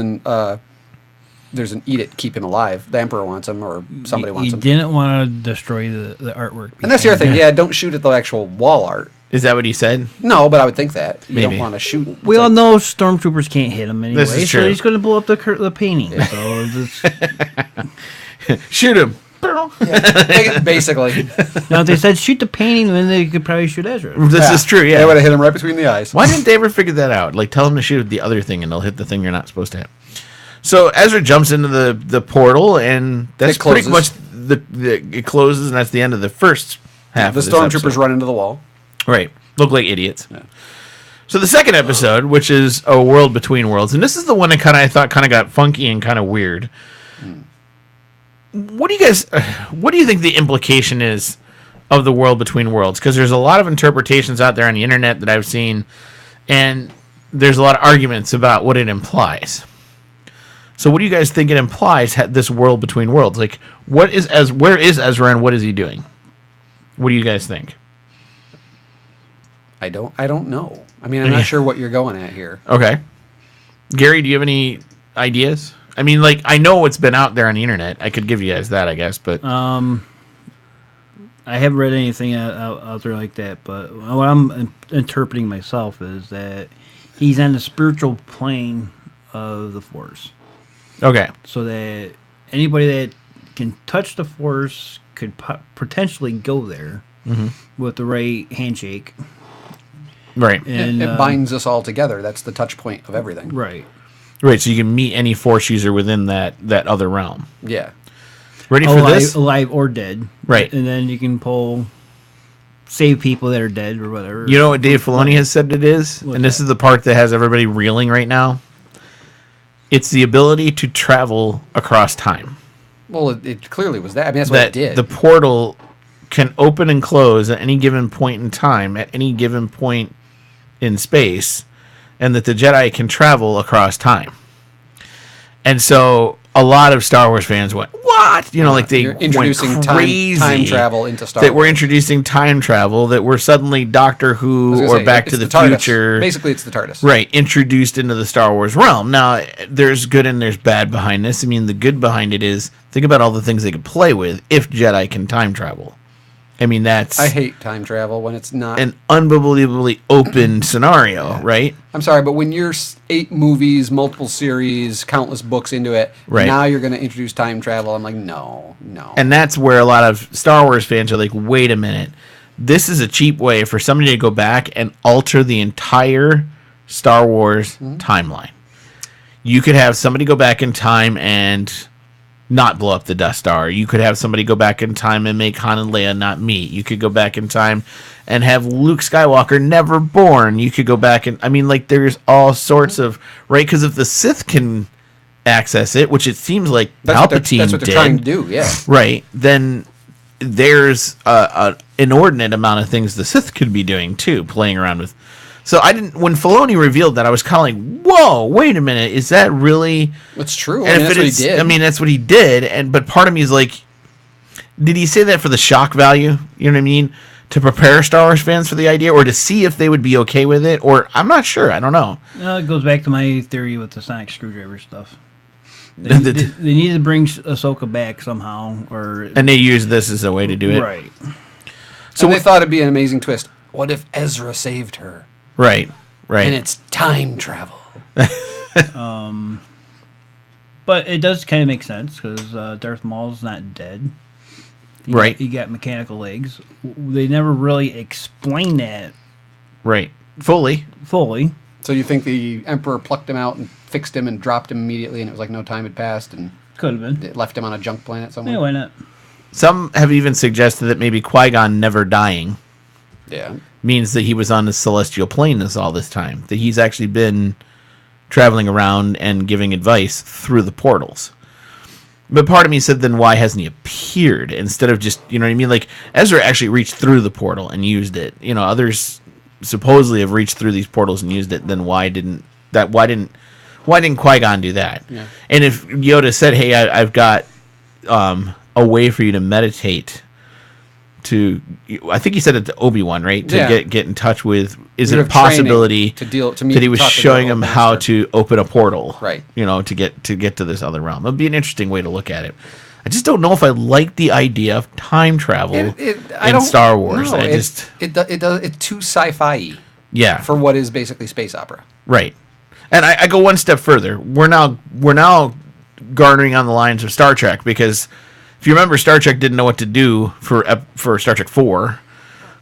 Speaker 2: there's an edict keep him alive. The Emperor wants him or somebody wants
Speaker 3: He
Speaker 2: him.
Speaker 3: didn't want to destroy the artwork.
Speaker 2: And that's the other thing. Yeah, don't shoot at the actual wall art.
Speaker 1: Is that what he said?
Speaker 2: No, but I would think that. You
Speaker 1: Maybe.
Speaker 2: don't want to shoot.
Speaker 3: We all know stormtroopers can't hit him anyway,
Speaker 1: This is true.
Speaker 3: so he's going to blow up the painting. So
Speaker 1: Shoot him.
Speaker 2: Basically.
Speaker 3: now, if they said shoot the painting, then they could probably shoot Ezra.
Speaker 1: This is true, yeah.
Speaker 2: They would have hit him right between the eyes.
Speaker 1: Why didn't they ever figure that out? Like, tell them to shoot at the other thing, and they'll hit the thing you're not supposed to hit. So Ezra jumps into the portal, and that's
Speaker 2: It closes.
Speaker 1: pretty much it closes, and that's the end of the first half.
Speaker 2: The
Speaker 1: of this
Speaker 2: stormtroopers
Speaker 1: episode.
Speaker 2: run into the wall.
Speaker 1: Right, look like idiots. So the second episode, which is a world between worlds, and this is the one that I thought got funky and kind of weird. What do you think the implication is of the world between worlds? Because there's a lot of interpretations out there on the internet that I've seen, and there's a lot of arguments about what it implies. So what do you guys think it implies, this world between worlds? Like, where is Ezra and what is he doing? What do you guys think?
Speaker 2: I don't know. I mean, I'm not sure what you're going at here.
Speaker 1: Okay. Gary, do you have any ideas? I mean, like, I know it's been out there on the internet. I could give you guys that, I guess, but...
Speaker 3: I haven't read anything out there like that, but what I'm interpreting myself is that he's on the spiritual plane of the Force.
Speaker 1: Okay.
Speaker 3: So that anybody that can touch the Force, could potentially go there with the right handshake.
Speaker 1: Right.
Speaker 3: And
Speaker 2: It binds us all together. That's the touch point of everything.
Speaker 3: right.
Speaker 1: Right, so you can meet any Force user within that other realm.
Speaker 2: Yeah.
Speaker 1: Ready for this?
Speaker 3: Alive or dead.
Speaker 1: Right.
Speaker 3: And then you can save people that are dead or whatever.
Speaker 1: You know what Dave Filoni has said it is? And this is the part that has everybody reeling right now. It's the ability to travel across time.
Speaker 2: Well, it clearly was that. I mean, that's what it did.
Speaker 1: The portal can open and close at any given point in time, at any given point in space, and that the Jedi can travel across time. And so a lot of Star Wars fans went, "What?" You know, like they
Speaker 2: You're introducing
Speaker 1: went crazy
Speaker 2: time travel into Star
Speaker 1: that
Speaker 2: Wars.
Speaker 1: we're introducing time travel, that we're suddenly Doctor
Speaker 2: I was
Speaker 1: Who
Speaker 2: gonna
Speaker 1: or
Speaker 2: say,
Speaker 1: Back
Speaker 2: it's
Speaker 1: to the
Speaker 2: TARDIS.
Speaker 1: Future.
Speaker 2: Basically, it's the TARDIS.
Speaker 1: Right, introduced into the Star Wars realm. Now, there's good and there's bad behind this. I mean, the good behind it is, think about all the things they could play with if Jedi can time travel. I mean, that's
Speaker 2: I hate time travel when it's not.
Speaker 1: an unbelievably open scenario, right?
Speaker 2: I'm sorry, but when you're 8 movies, multiple series, countless books into it,
Speaker 1: Right.
Speaker 2: now you're going to introduce time travel. I'm like, no.
Speaker 1: And that's where a lot of Star Wars fans are like, wait a minute. This is a cheap way for somebody to go back and alter the entire Star Wars timeline. You could have somebody go back in time and not blow up the Death Star. You could have somebody go back in time and make Han and Leia not meet. You could go back in time and have Luke Skywalker never born. You could go back and, I mean, like, there's all sorts of, right? Because if the Sith can access it, which it seems like Palpatine
Speaker 2: that's what they're
Speaker 1: did,
Speaker 2: trying to do, yeah.
Speaker 1: right, then there's an inordinate amount of things the Sith could be doing too, playing around with. So I didn't. When Filoni revealed that, I was kind of like, "Whoa, wait a minute! Is that really?"
Speaker 2: It's true.
Speaker 1: And
Speaker 2: I mean, that's what he did.
Speaker 1: I mean, that's what he did. But part of me is like, did he say that for the shock value? You know what I mean? To prepare Star Wars fans for the idea, or to see if they would be okay with it, or I'm not sure. I don't know.
Speaker 3: It goes back to my theory with the sonic screwdriver stuff. They need to bring Ahsoka back somehow,
Speaker 1: And they use this as a way to do it,
Speaker 3: right?
Speaker 2: So they thought it'd be an amazing twist. What if Ezra saved her?
Speaker 1: Right.
Speaker 2: And it's time travel.
Speaker 3: But it does kind of make sense because Darth Maul's not dead.
Speaker 1: Right.
Speaker 3: He got mechanical legs. They never really explain that
Speaker 1: Right. Fully.
Speaker 2: So you think the Emperor plucked him out and fixed him and dropped him immediately, and it was like no time had passed, and
Speaker 3: Could have been.
Speaker 2: it left him on a junk planet somewhere?
Speaker 3: Yeah, why not?
Speaker 1: Some have even suggested that maybe Qui-Gon never dying
Speaker 2: Yeah.
Speaker 1: means that he was on the celestial plane all this time. That he's actually been traveling around and giving advice through the portals. But part of me said, then why hasn't he appeared instead of just, you know what I mean? Like, Ezra actually reached through the portal and used it. You know, others supposedly have reached through these portals and used it. Then why didn't Qui-Gon do that?
Speaker 2: Yeah.
Speaker 1: And if Yoda said, hey, I've got a way for you to meditate I think he said it to Obi-Wan, right? To
Speaker 2: Yeah.
Speaker 1: get in touch with, is
Speaker 2: You
Speaker 1: it a
Speaker 2: have training
Speaker 1: possibility
Speaker 2: to meet
Speaker 1: that he was
Speaker 2: talk to the
Speaker 1: showing
Speaker 2: old
Speaker 1: him how
Speaker 2: master.
Speaker 1: to open a portal,
Speaker 2: Right.
Speaker 1: You know, to get to this other realm. It'd be an interesting way to look at it. I just don't know if I like the idea of time travel in Star Wars.
Speaker 2: No,
Speaker 1: I
Speaker 2: it's too sci-fi
Speaker 1: yeah,
Speaker 2: for what is basically space opera.
Speaker 1: right. And I go one step further. We're now garnering on the lines of Star Trek, because if you remember, Star Trek didn't know what to do for Star Trek 4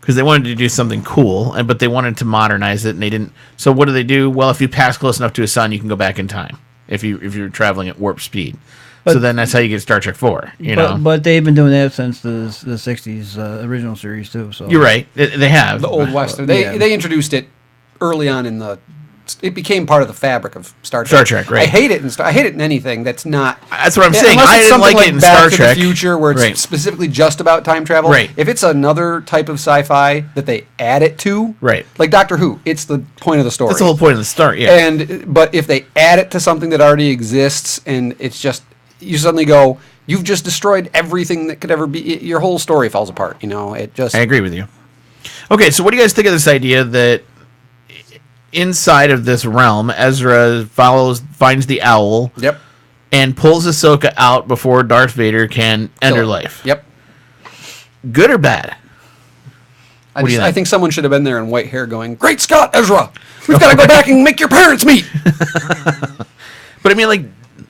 Speaker 1: because they wanted to do something cool, but they wanted to modernize it, and they didn't. So what do? Well, if you pass close enough to a sun, you can go back in time if you're traveling at warp speed. So then that's how you get Star Trek 4. You know,
Speaker 3: But they've been doing that since the '60s original series too. So
Speaker 1: you're right. They have
Speaker 2: The Old Western. They introduced it early on in the. It became part of the fabric of Star Trek.
Speaker 1: Star Trek, right.
Speaker 2: I hate it in anything that's not.
Speaker 1: That's what I'm saying.
Speaker 2: Unless
Speaker 1: I
Speaker 2: it's
Speaker 1: didn't
Speaker 2: something
Speaker 1: like it in
Speaker 2: Back
Speaker 1: Star
Speaker 2: to
Speaker 1: Trek.
Speaker 2: the Future, where it's
Speaker 1: Right.
Speaker 2: specifically just about time travel.
Speaker 1: Right.
Speaker 2: If it's another type of sci-fi that they add it to,
Speaker 1: Right.
Speaker 2: like Doctor Who, it's the point of the story.
Speaker 1: That's the whole point of the start. Yeah.
Speaker 2: But if they add it to something that already exists, and it's just you suddenly go, you've just destroyed everything that could ever be. Your whole story falls apart. You know, it just.
Speaker 1: I agree with you. Okay, so what do you guys think of this idea that inside of this realm, Ezra finds the owl,
Speaker 2: Yep.
Speaker 1: and pulls Ahsoka out before Darth Vader can end her
Speaker 2: Kill it.
Speaker 1: life?
Speaker 2: Yep.
Speaker 1: Good or bad? What do you
Speaker 2: I
Speaker 1: think?
Speaker 2: think someone should have been there in white hair going, "Great Scott, Ezra! We've got to go back and make your parents meet."
Speaker 1: But I mean, like,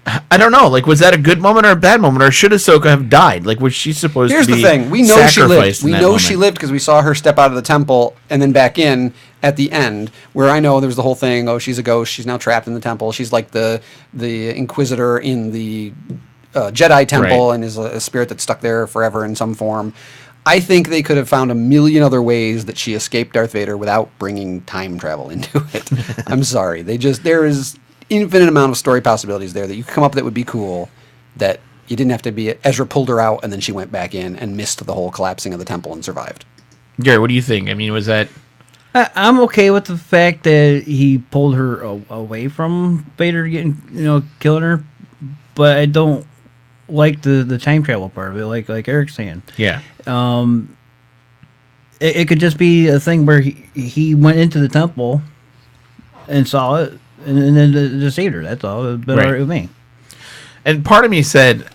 Speaker 1: I don't know. Like, was that a good moment or a bad moment, or should Ahsoka have died? Like, was she supposed
Speaker 2: Here's
Speaker 1: to be
Speaker 2: the thing: we know she lived.
Speaker 1: sacrificed in
Speaker 2: We
Speaker 1: that
Speaker 2: know
Speaker 1: moment?
Speaker 2: she lived because we saw her step out of the temple and then back in at the end. Where I know there was the whole thing. Oh, she's a ghost. She's now trapped in the temple. She's like the Inquisitor in the Jedi temple,
Speaker 1: Right.
Speaker 2: and is a spirit that's stuck there forever in some form. I think they could have found a million other ways that she escaped Darth Vader without bringing time travel into it. I'm sorry. There is infinite amount of story possibilities there that you could come up that would be cool, that you didn't have to be. Ezra pulled her out and then she went back in and missed the whole collapsing of the temple and survived.
Speaker 1: Gary, what do you think? I mean, was that...
Speaker 3: I'm okay with the fact that he pulled her away from Vader getting, killing her, but I don't like the time travel part of it, like Eric's saying.
Speaker 1: Yeah.
Speaker 3: It could just be a thing where he went into the temple and saw it, and then just saved her. That's all. But
Speaker 1: Right.
Speaker 3: all right with me.
Speaker 1: And part of me said,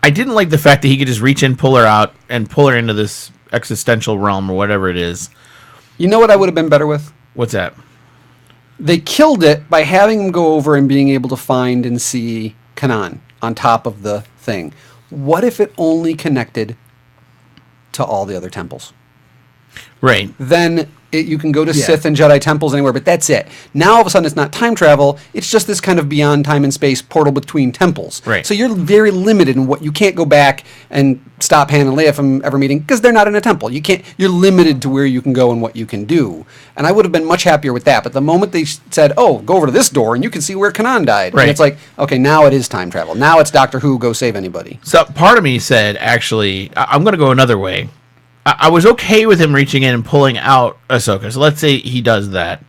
Speaker 1: I didn't like the fact that he could just reach in, pull her out, and pull her into this existential realm or whatever it is.
Speaker 2: You know what I would have been better with?
Speaker 1: What's that?
Speaker 2: They killed it by having him go over and being able to find and see Kanan on top of the thing. What if it only connected to all the other temples?
Speaker 1: Right.
Speaker 2: Then you can go to Sith and Jedi temples anywhere, but that's it. Now all of a sudden it's not time travel, it's just this kind of beyond time and space portal between temples.
Speaker 1: Right.
Speaker 2: So you're very limited in what you can't go back and stop Han and Leia from ever meeting because they're not in a temple. You're limited to where you can go and what you can do. And I would have been much happier with that, but the moment they said, "Oh, go over to this door and you can see where Kanan died."
Speaker 1: Right.
Speaker 2: And it's like, okay, now it is time travel. Now it's Doctor Who, go save anybody.
Speaker 1: So part of me said, actually, I'm going to go another way. I was okay with him reaching in and pulling out Ahsoka. So let's say he does that.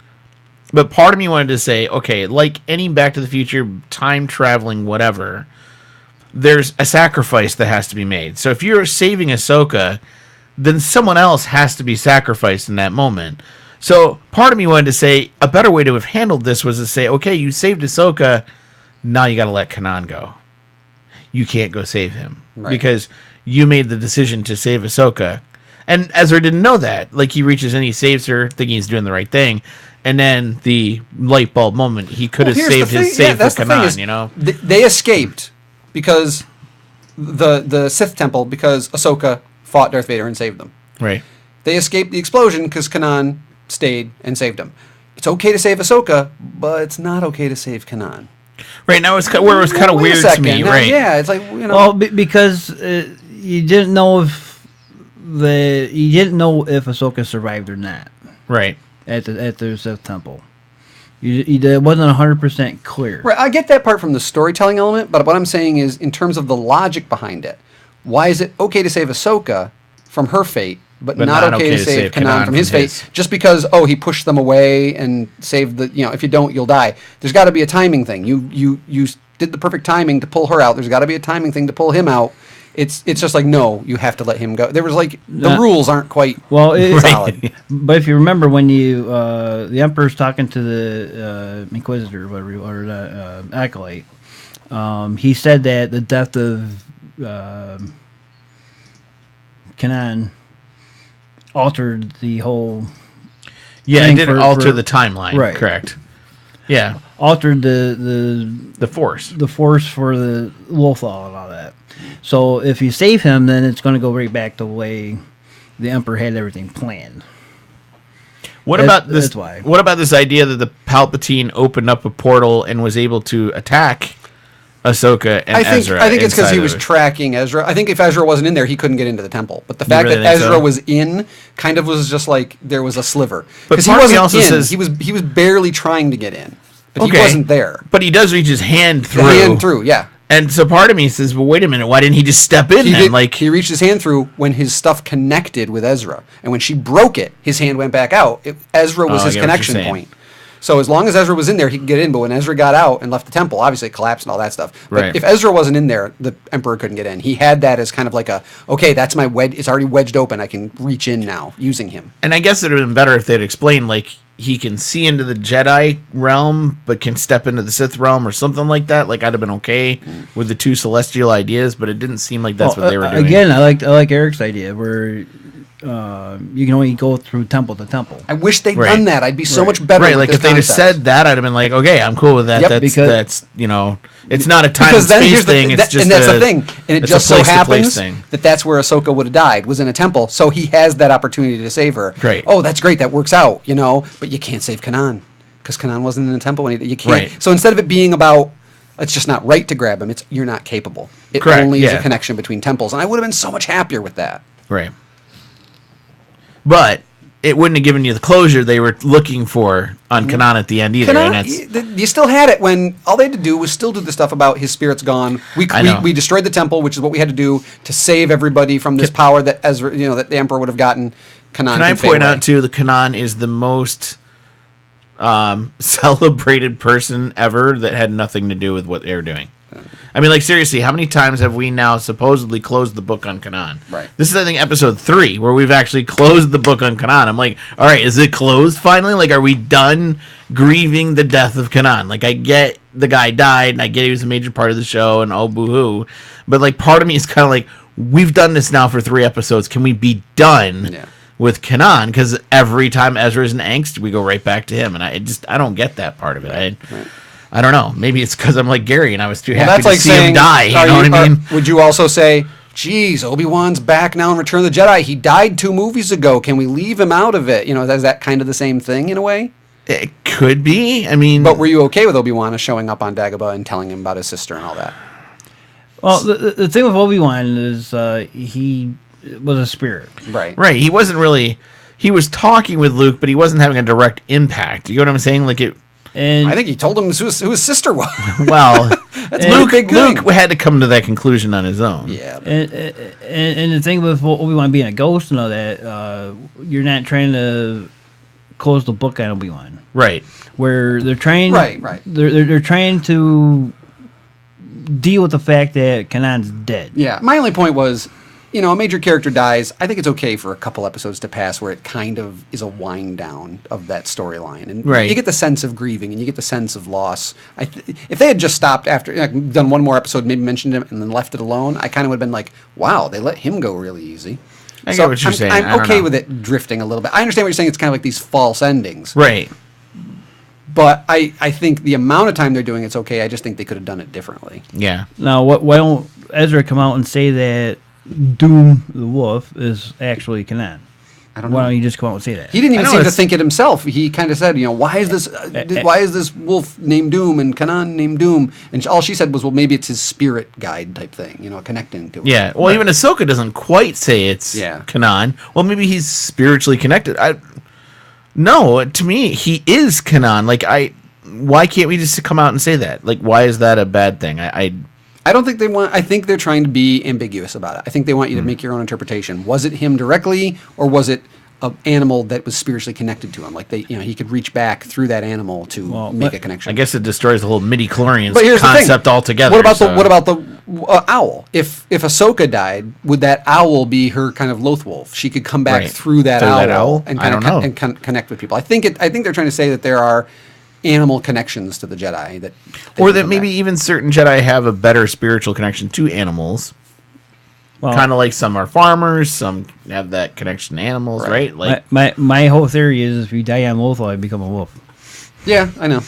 Speaker 1: But part of me wanted to say, okay, like any Back to the Future, time traveling, whatever, there's a sacrifice that has to be made. So if you're saving Ahsoka, then someone else has to be sacrificed in that moment. So part of me wanted to say a better way to have handled this was to say, okay, you saved Ahsoka, now you got to let Kanan go. You can't go save him because you made the decision to save Ahsoka. And Ezra didn't know that. Like, he reaches in, he saves her, thinking he's doing the right thing. And then the light bulb moment, he could have saved his save for Kanan,
Speaker 2: They escaped because the Sith temple, because Ahsoka fought Darth Vader and saved them.
Speaker 1: Right.
Speaker 2: They escaped the explosion because Kanan stayed and saved them. It's okay to save Ahsoka, but it's not okay to save Kanan.
Speaker 1: Right, now it's where it was kind of
Speaker 2: Wait a
Speaker 1: weird
Speaker 2: second.
Speaker 1: to me,
Speaker 2: Now,
Speaker 1: right?
Speaker 2: Yeah, it's like,
Speaker 3: Well, because you didn't know if Ahsoka survived or not
Speaker 1: Right.
Speaker 3: at the Sith temple. It wasn't 100% clear.
Speaker 2: Right, I get that part from the storytelling element, but what I'm saying is, in terms of the logic behind it, why is it okay to save Ahsoka from her fate, but not okay to save Kanan from his fate, just because, he pushed them away and saved if you don't, you'll die. There's got to be a timing thing. You did the perfect timing to pull her out. There's got to be a timing thing to pull him out. It's just like, no, you have to let him go. There was the rules aren't quite solid.
Speaker 3: But if you remember when the Emperor's talking to the Inquisitor, or the Acolyte, he said that the death of Kanan altered the whole.
Speaker 1: Yeah, it did alter the timeline.
Speaker 3: Right.
Speaker 1: Correct. Yeah.
Speaker 3: Altered the
Speaker 1: Force.
Speaker 3: The Force for the Lothal and all that. So if you save him, then it's going to go right back to the way the Emperor had everything planned.
Speaker 1: What about this?
Speaker 3: That's why.
Speaker 1: What about this idea that the Palpatine opened up a portal and was able to attack Ahsoka and Ezra?
Speaker 2: I think it's because he was tracking Ezra. I think if Ezra wasn't in there, he couldn't get into the temple. But the fact that Ezra was in kind of was just like there was a sliver. Because he wasn't in. He was barely trying to get in. But he wasn't there.
Speaker 1: But he does reach his hand through.
Speaker 2: The hand through, yeah.
Speaker 1: And so part of me says, well, wait a minute, why didn't he just step in then?
Speaker 2: He reached his hand through when his stuff connected with Ezra. And when she broke it, his hand went back out. Ezra was his connection point. So as long as Ezra was in there, he could get in. But when Ezra got out and left the temple, obviously it collapsed and all that stuff. But if Ezra wasn't in there, the Emperor couldn't get in. He had that as kind of like that's my it's already wedged open. I can reach in now using him.
Speaker 1: And I guess it would have been better if they'd explained, he can see into the Jedi realm, but can step into the Sith realm or something like that. I'd have been okay with the two celestial ideas, but it didn't seem like that's what they were doing.
Speaker 3: Again, I like Eric's idea where you can only go through temple to temple.
Speaker 2: I wish they'd
Speaker 1: Right.
Speaker 2: done that. I'd be so much better.
Speaker 1: Right,
Speaker 2: with
Speaker 1: like
Speaker 2: this
Speaker 1: if they'd have
Speaker 2: concept.
Speaker 1: said that, I'd have been like, okay, I'm cool with that.
Speaker 2: Yep,
Speaker 1: that's
Speaker 3: because-
Speaker 1: it's not a time and
Speaker 2: Because then
Speaker 1: space
Speaker 2: here's the
Speaker 1: thing.
Speaker 2: thing,
Speaker 1: It's just
Speaker 2: and that's
Speaker 1: a,
Speaker 2: the thing, and it
Speaker 1: it's
Speaker 2: just
Speaker 1: a
Speaker 2: so
Speaker 1: place-to-place
Speaker 2: happens
Speaker 1: thing.
Speaker 2: that that's where Ahsoka would have died, was in a temple. So he has that opportunity to save her.
Speaker 1: Right.
Speaker 2: Oh, that's great. That works out, But you can't save Kanan because Kanan wasn't in a temple. You can't.
Speaker 1: Right.
Speaker 2: So instead of it being about it's just not right to grab him, it's you're not capable. It
Speaker 1: Correct,
Speaker 2: only is
Speaker 1: yeah.
Speaker 2: a connection between temples, and I would have been so much happier with that.
Speaker 1: Right. But it wouldn't have given you the closure they were looking for on Kanan at the end either.
Speaker 2: Kanan,
Speaker 1: And that's,
Speaker 2: you still had it when all they had to do was still do the stuff about his spirit's gone.
Speaker 1: I know.
Speaker 2: We destroyed the temple, which is what we had to do to save everybody from this power that Ezra, that the Emperor would have gotten. Kanan
Speaker 1: can I
Speaker 2: could fade
Speaker 1: point
Speaker 2: away.
Speaker 1: out too, the Kanan is the most celebrated person ever that had nothing to do with what they were doing. I mean, like, seriously, how many times have we now supposedly closed the book on Kanan?
Speaker 2: Right.
Speaker 1: This is, I think, episode 3, where we've actually closed the book on Kanan. I'm like, all right, is it closed finally? Like, are we done grieving the death of Kanan? Like, I get the guy died, and I get he was a major part of the show, and oh, boo-hoo. But, like, part of me is kind of like, we've done this now for 3 episodes. Can we be done with Kanan? Because every time Ezra's in angst, we go right back to him. And I don't get that part of it. I don't know. Maybe it's because I'm like Gary and I was too happy to see him die. You know what I mean?
Speaker 2: Would you also say, geez, Obi-Wan's back now in Return of the Jedi. He died 2 movies ago. Can we leave him out of it? Is that kind of the same thing in a way?
Speaker 1: It could be. I mean,
Speaker 2: But were you okay with Obi-Wan showing up on Dagobah and telling him about his sister and all that?
Speaker 3: Well, the thing with Obi-Wan is he was a spirit.
Speaker 2: Right.
Speaker 1: He wasn't really. He was talking with Luke, but he wasn't having a direct impact. You know what I'm saying? Like it.
Speaker 3: And
Speaker 2: I think he told him who his sister was.
Speaker 1: Well,
Speaker 2: a big thing.
Speaker 1: Luke had to come to that conclusion on his own.
Speaker 2: Yeah.
Speaker 3: and the thing with Obi-Wan being a ghost and all that, you're not trying to close the book on Obi-Wan.
Speaker 1: Right.
Speaker 3: Where they're trying.
Speaker 2: Right.
Speaker 3: They're trying to deal with the fact that Kanan's dead.
Speaker 2: Yeah. My only point was, a major character dies. I think it's okay for a couple episodes to pass where it kind of is a wind down of that storyline. And
Speaker 1: Right.
Speaker 2: you get the sense of grieving and you get the sense of loss. If they had just stopped after, done one more episode, maybe mentioned him and then left it alone, I kind of would have been like, wow, they let him go really easy.
Speaker 1: I get what you're saying. I
Speaker 2: I'm
Speaker 1: don't
Speaker 2: okay
Speaker 1: know.
Speaker 2: with it drifting a little bit. I understand what you're saying. It's kind of like these false endings.
Speaker 1: Right.
Speaker 2: But I think the amount of time they're doing it's okay. I just think they could have done it differently.
Speaker 1: Yeah.
Speaker 3: Now, why don't Ezra come out and say that Doom the Wolf is actually Kanan?
Speaker 2: I don't know.
Speaker 3: Why don't you just come out and say that?
Speaker 2: He didn't even
Speaker 1: I know
Speaker 2: seem to
Speaker 1: it's-
Speaker 2: think it himself. He kind of said, why is this wolf named Doom and Kanan named Doom? And all she said was, well, maybe it's his spirit guide type thing, connecting to it.
Speaker 1: Yeah. Well, even Ahsoka doesn't quite say it's Kanan. Well, maybe he's spiritually connected. No, to me, he is Kanan. Like, why can't we just come out and say that? Like, why is that a bad thing?
Speaker 2: I don't think they want. I think they're trying to be ambiguous about it. I think they want you to make your own interpretation. Was it him directly, or was it an animal that was spiritually connected to him? Like he could reach back through that animal to make a connection.
Speaker 1: I guess it destroys the whole midi-chlorians
Speaker 2: But here's
Speaker 1: concept
Speaker 2: the thing.
Speaker 1: altogether.
Speaker 2: What about the owl? If Ahsoka died, would that owl be her kind of Lothwolf? She could come back
Speaker 1: Right.
Speaker 2: through that owl and
Speaker 1: I
Speaker 2: kind
Speaker 1: don't
Speaker 2: of
Speaker 1: know.
Speaker 2: connect with people. I think they're trying to say that there are animal connections to the Jedi that,
Speaker 1: or that maybe even certain Jedi have a better spiritual connection to animals.
Speaker 3: Well,
Speaker 1: Kind of like some are farmers, some have that connection to animals, right? Like,
Speaker 3: my whole theory is if you die on Lothal, you become a wolf.
Speaker 2: Yeah, I know.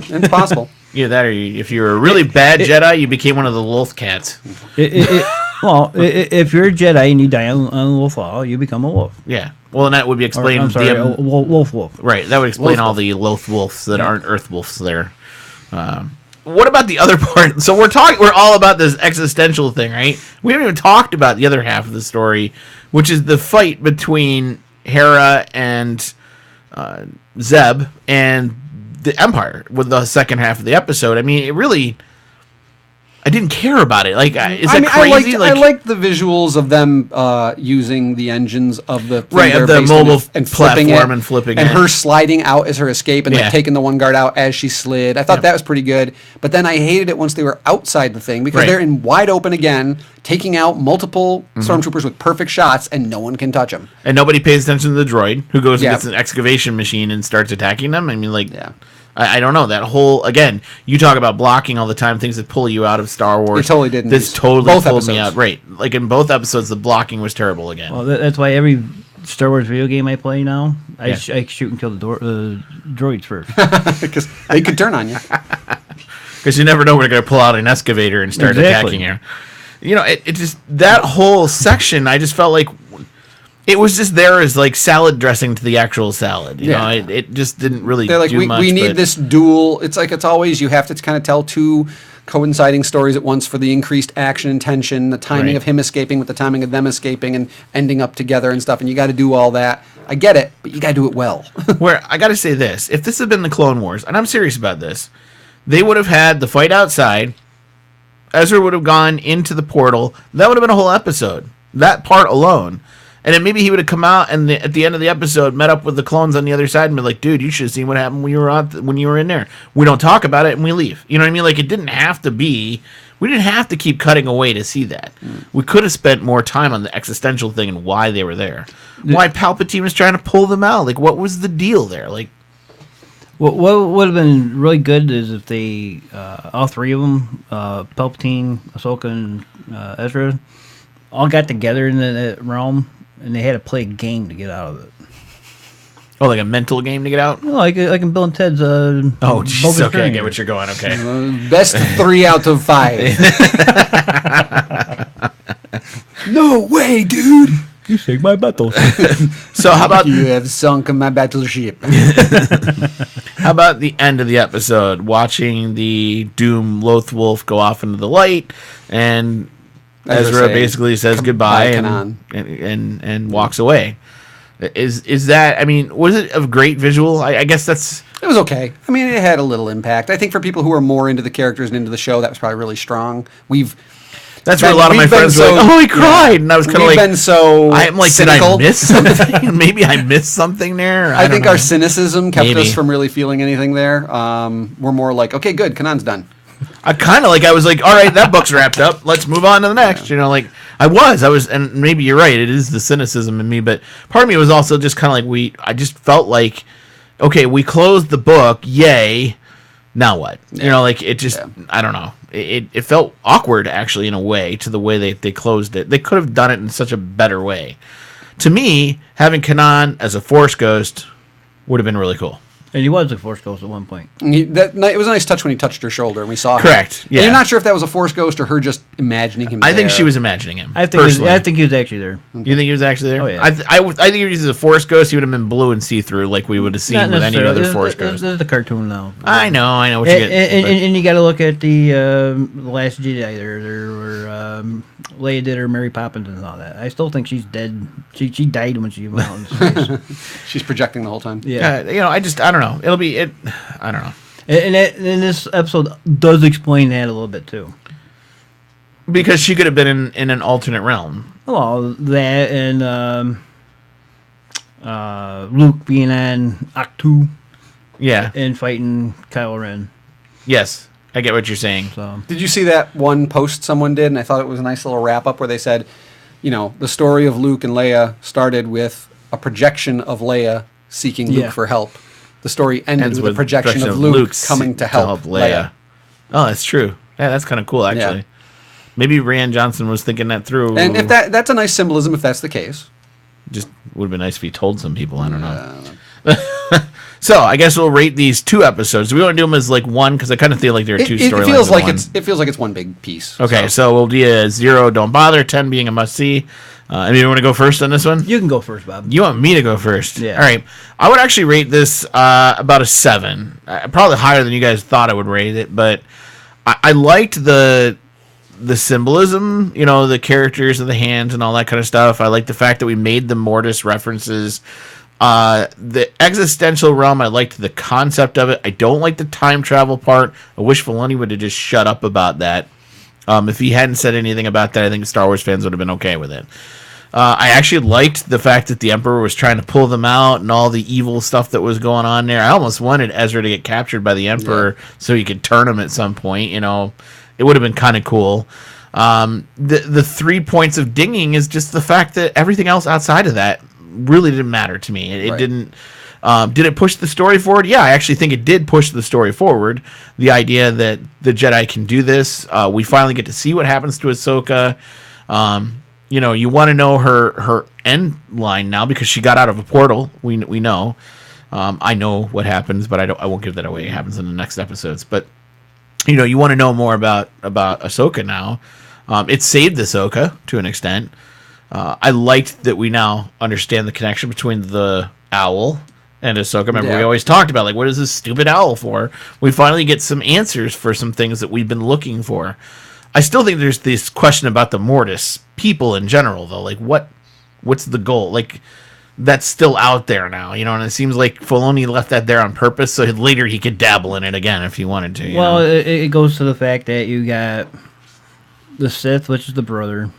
Speaker 2: It's possible.
Speaker 1: either that or if you're a really bad Jedi, you became one of the wolf cats.
Speaker 3: If you're a Jedi and you die on Lothal, you become a wolf.
Speaker 1: Yeah. Well, and that would be
Speaker 3: Or,
Speaker 1: explained.
Speaker 3: I'm sorry, a wolf.
Speaker 1: Right. That would explain
Speaker 2: Wolf
Speaker 1: all the Loth wolves that aren't Earth wolves there. What about the other part? So we're all about this existential thing, right? We haven't even talked about the other half of the story, which is the fight between Hera and Zeb and the Empire with the second half of the episode. I mean, it really... I didn't care about it. Like, is it crazy?
Speaker 2: I liked the visuals of them using the engines of the thing
Speaker 1: Right,
Speaker 2: they're
Speaker 1: of the
Speaker 2: based on
Speaker 1: mobile
Speaker 2: and flipping
Speaker 1: platform
Speaker 2: it,
Speaker 1: and flipping
Speaker 2: and
Speaker 1: it.
Speaker 2: her sliding out as her escape and
Speaker 1: Yeah.
Speaker 2: like taking the one guard out as she slid. I thought that was pretty good. But then I hated it once they were outside the thing because
Speaker 1: Right.
Speaker 2: they're in wide open again, taking out multiple stormtroopers with perfect shots, and no one can touch them.
Speaker 1: And nobody pays attention to the droid who goes
Speaker 2: Yeah.
Speaker 1: and gets an excavation machine and starts attacking them. I mean, like,
Speaker 2: Yeah.
Speaker 1: I don't know. That whole, again, you talk about blocking all the time, things that pull you out of Star Wars.
Speaker 2: It totally did in
Speaker 1: This
Speaker 2: these-
Speaker 1: totally
Speaker 2: both
Speaker 1: pulled me
Speaker 2: episodes.
Speaker 1: out. Right. Like in both episodes, the blocking was terrible again.
Speaker 3: Well, that's why every Star Wars video game I play now,
Speaker 1: Yeah.
Speaker 3: I shoot and kill the droids first.
Speaker 2: Because they could turn on you.
Speaker 1: Because you never know when they're going to pull out an excavator and start
Speaker 3: Exactly.
Speaker 1: attacking you. You know, it just, that whole section, I just felt like it was just there as like salad dressing to the actual salad. You know, it just didn't really
Speaker 2: They're like,
Speaker 1: do much.
Speaker 2: we need
Speaker 1: but-
Speaker 2: this dual. It's like it's always you have to kind of tell two coinciding stories at once for the increased action and tension, the timing
Speaker 1: Right.
Speaker 2: of him escaping with the timing of them escaping and ending up together and stuff. And you got to do all that. I get it, but you got to do it well.
Speaker 1: Where I got to say this, if this had been the Clone Wars, and I'm serious about this, they would have had the fight outside. Ezra would have gone into the portal. That would have been a whole episode. That part alone. And then maybe he would have come out and at the end of the episode met up with the clones on the other side and be like, dude, you should have seen what happened when you were when you were in there. We don't talk about it and we leave. You know what I mean? Like, it didn't have to be. We didn't have to keep cutting away to see that. We could have spent more time on the existential thing and why they were there. Why Palpatine was trying to pull them out. Like, what was the deal there? Like,
Speaker 3: What would have been really good is if they, all three of them, Palpatine, Ahsoka, and Ezra, all got together in that realm, and they had to play a game to get out of it.
Speaker 1: oh, like a mental game to get out?
Speaker 3: You know, like in Bill and Ted's.
Speaker 1: Oh, jeez.
Speaker 3: Bogus
Speaker 1: Okay, I
Speaker 3: Journey.
Speaker 1: get what you're going. Okay.
Speaker 2: Best 3 out of 5. No way, dude.
Speaker 3: You sink my battles.
Speaker 1: So how about
Speaker 2: You have sunk my battleship.
Speaker 1: how about the end of the episode, watching the Doom Loth Wolf go off into the light, and Ezra
Speaker 2: say,
Speaker 1: basically says goodbye
Speaker 2: Kanan.
Speaker 1: and walks away. Is that? I mean, was it a great visual? I guess that's.
Speaker 2: It was okay. I mean, it had a little impact. I think for people who are more into the characters and into the show, that was probably really strong.
Speaker 1: That's where a lot of my friends were like, "Oh, he cried," and I was kind of like,
Speaker 2: been so
Speaker 1: "I'm like,
Speaker 2: cynical.
Speaker 1: did I miss something? Maybe I missed something there."
Speaker 2: I
Speaker 1: don't
Speaker 2: think
Speaker 1: know.
Speaker 2: our cynicism kept
Speaker 1: Maybe.
Speaker 2: us from really feeling anything there. We're more like, okay, good, Kanan's done.
Speaker 1: I kind of like, I was like, all right, that book's wrapped up. Let's move on to the next. You know, like I was, and maybe you're right. It is the cynicism in me, but part of me was also just kind of like I just felt like, okay, we closed the book. Yay. Now what? You know, like it just, I don't know. It felt awkward actually in a way to the way they closed it. They could have done it in such a better way. To me, having Kanan as a Force ghost would have been really cool.
Speaker 3: And he was a Force Ghost at one point.
Speaker 2: And it was a nice touch when he touched her shoulder and we saw him.
Speaker 1: Correct,
Speaker 2: And
Speaker 1: yeah.
Speaker 2: you're not sure if that was a Force ghost or her just imagining him
Speaker 1: I think
Speaker 2: there.
Speaker 1: she was imagining him.
Speaker 3: I think he was actually there.
Speaker 1: You think he was actually there?
Speaker 3: Oh, yeah.
Speaker 1: I think if he was a Force ghost, he would have been blue and see-through like we would have seen
Speaker 3: Not
Speaker 1: with any
Speaker 3: necessarily.
Speaker 1: other Force
Speaker 3: This
Speaker 1: ghost.
Speaker 3: is the cartoon now.
Speaker 1: I know what you
Speaker 3: And,
Speaker 1: get. but-
Speaker 3: and you got to look at the Last Jedi there where Leia did her Mary Poppins and all that. I still think she's dead. She died when she went out in space.
Speaker 2: She's projecting the whole time.
Speaker 3: Yeah.
Speaker 1: you know, I don't know. It'll be it. I don't know.
Speaker 3: And this episode does explain that a little bit too.
Speaker 1: Because she could have been in an alternate realm.
Speaker 3: Well, that and Luke being on Octu
Speaker 1: Yeah.
Speaker 3: and fighting Kylo Ren.
Speaker 1: Yes. I get what you're saying.
Speaker 3: So
Speaker 2: Did you see that one post someone did? And I thought it was a nice little wrap up where they said, you know, the story of Luke and Leia started with a projection of Leia seeking Luke
Speaker 3: Yeah.
Speaker 2: for help. The story ended
Speaker 1: Ends
Speaker 2: with a projection of Luke coming to help Leia.
Speaker 1: Oh, that's true. Yeah, that's kind of cool, actually.
Speaker 2: Yeah.
Speaker 1: Maybe Rian Johnson was thinking that through.
Speaker 2: And if that's a nice symbolism if that's the case.
Speaker 1: Just would have been nice if he told some people. I don't know. So I guess we'll rate these 2 episodes. Do we want to do them as like one? Because I kind of feel like there are 2
Speaker 2: It
Speaker 1: storylines.
Speaker 2: feels
Speaker 1: in
Speaker 2: like
Speaker 1: one.
Speaker 2: it feels like it's one big piece.
Speaker 1: Okay, so we'll do a 0, don't bother, 10 being a must see. And you want to go first on this one?
Speaker 3: you can go first, Bob.
Speaker 1: You want me to go first?
Speaker 3: Yeah.
Speaker 1: All right. I would actually rate this about a 7. Probably higher than you guys thought I would rate it, but I liked the symbolism, you know, the characters and the hands and all that kind of stuff. I like the fact that we made the Mortis references. The existential realm, I liked the concept of it. I don't like the time travel part. I wish Filoni would have just shut up about that. If he hadn't said anything about that, I think Star Wars fans would have been okay with it. I actually liked the fact that the Emperor was trying to pull them out and all the evil stuff that was going on there. I almost wanted Ezra to get captured by the Emperor so he could turn him at some point. You know, it would have been kind of cool. The 3 points of dinging is just the fact that everything else outside of that really didn't matter to me. It didn't. Did it push the story forward? Yeah, I actually think it did push the story forward. The idea that the Jedi can do this. We finally get to see what happens to Ahsoka. you want to know her end line now because she got out of a portal. We know. I know what happens, but I won't give that away. It happens in the next episodes. But you want to know more about Ahsoka now. It saved Ahsoka to an extent. I liked that we now understand the connection between the owl and Ahsoka. Remember, we always talked about, like, what is this stupid owl for? We finally get some answers for some things that we've been looking for. I still think there's this question about the Mortis people in general, though. Like, what's the goal? Like, that's still out there now, and it seems like Filoni left that there on purpose so later he could dabble in it again if he wanted to.
Speaker 3: Well, it goes to the fact that you got the Sith, which is the brother,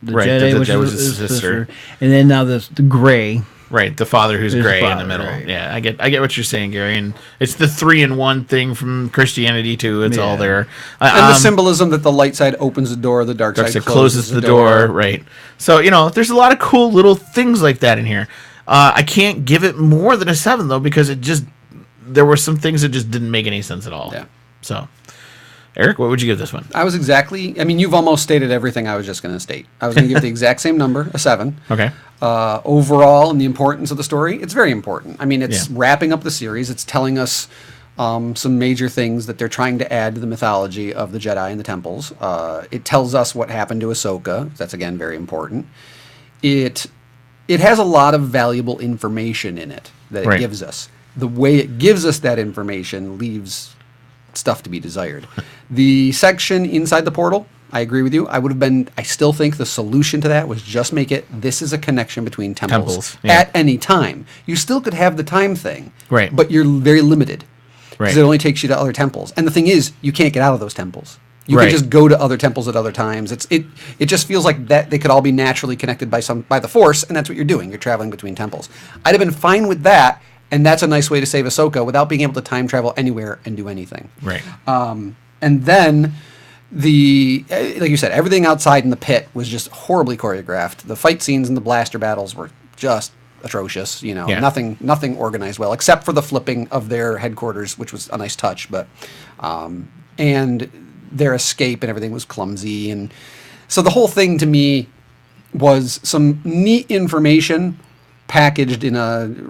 Speaker 3: the Jedi, which is the sister, and then now the Gray.
Speaker 1: Right, the father who's
Speaker 3: There's
Speaker 1: gray
Speaker 3: the
Speaker 1: in the
Speaker 3: father,
Speaker 1: middle.
Speaker 3: right.
Speaker 1: Yeah, I get what you're saying, Gary, and it's the 3-in-1 thing from Christianity too. It's all there,
Speaker 2: and the symbolism that the light side opens the door, the dark side
Speaker 1: closes the door. Right. So there's a lot of cool little things like that in here. I can't give it more than a 7 though because there were some things that just didn't make any sense at all.
Speaker 2: Yeah.
Speaker 1: So, Eric, what would you give this one?
Speaker 2: You've almost stated everything I was just going to state. I was going to give the exact same number, a 7.
Speaker 1: Okay.
Speaker 2: Overall, and the importance of the story, it's very important. I mean, it's wrapping up the series. It's telling us some major things that they're trying to add to the mythology of the Jedi and the temples. It tells us what happened to Ahsoka. That's, again, very important. It has a lot of valuable information in it that it gives us. The way it gives us that information leaves stuff to be desired. The section inside the portal, I agree with you. I still think the solution to that was just make it, this is a connection between temples. At any time. You still could have the time thing.
Speaker 1: Right.
Speaker 2: But you're very limited. Because
Speaker 1: Right.
Speaker 2: it only takes you to other temples. And the thing is, you can't get out of those temples. You can just go to other temples at other times. It just feels like that they could all be naturally connected by the Force, and that's what you're doing. You're traveling between temples. I'd have been fine with that, and that's a nice way to save Ahsoka without being able to time travel anywhere and do anything.
Speaker 1: Right.
Speaker 2: And then like you said, everything outside in the pit was just horribly choreographed. The fight scenes and the blaster battles were just atrocious. Nothing organized well, except for the flipping of their headquarters, which was a nice touch. But and their escape and everything was clumsy, and so the whole thing to me was some neat information packaged in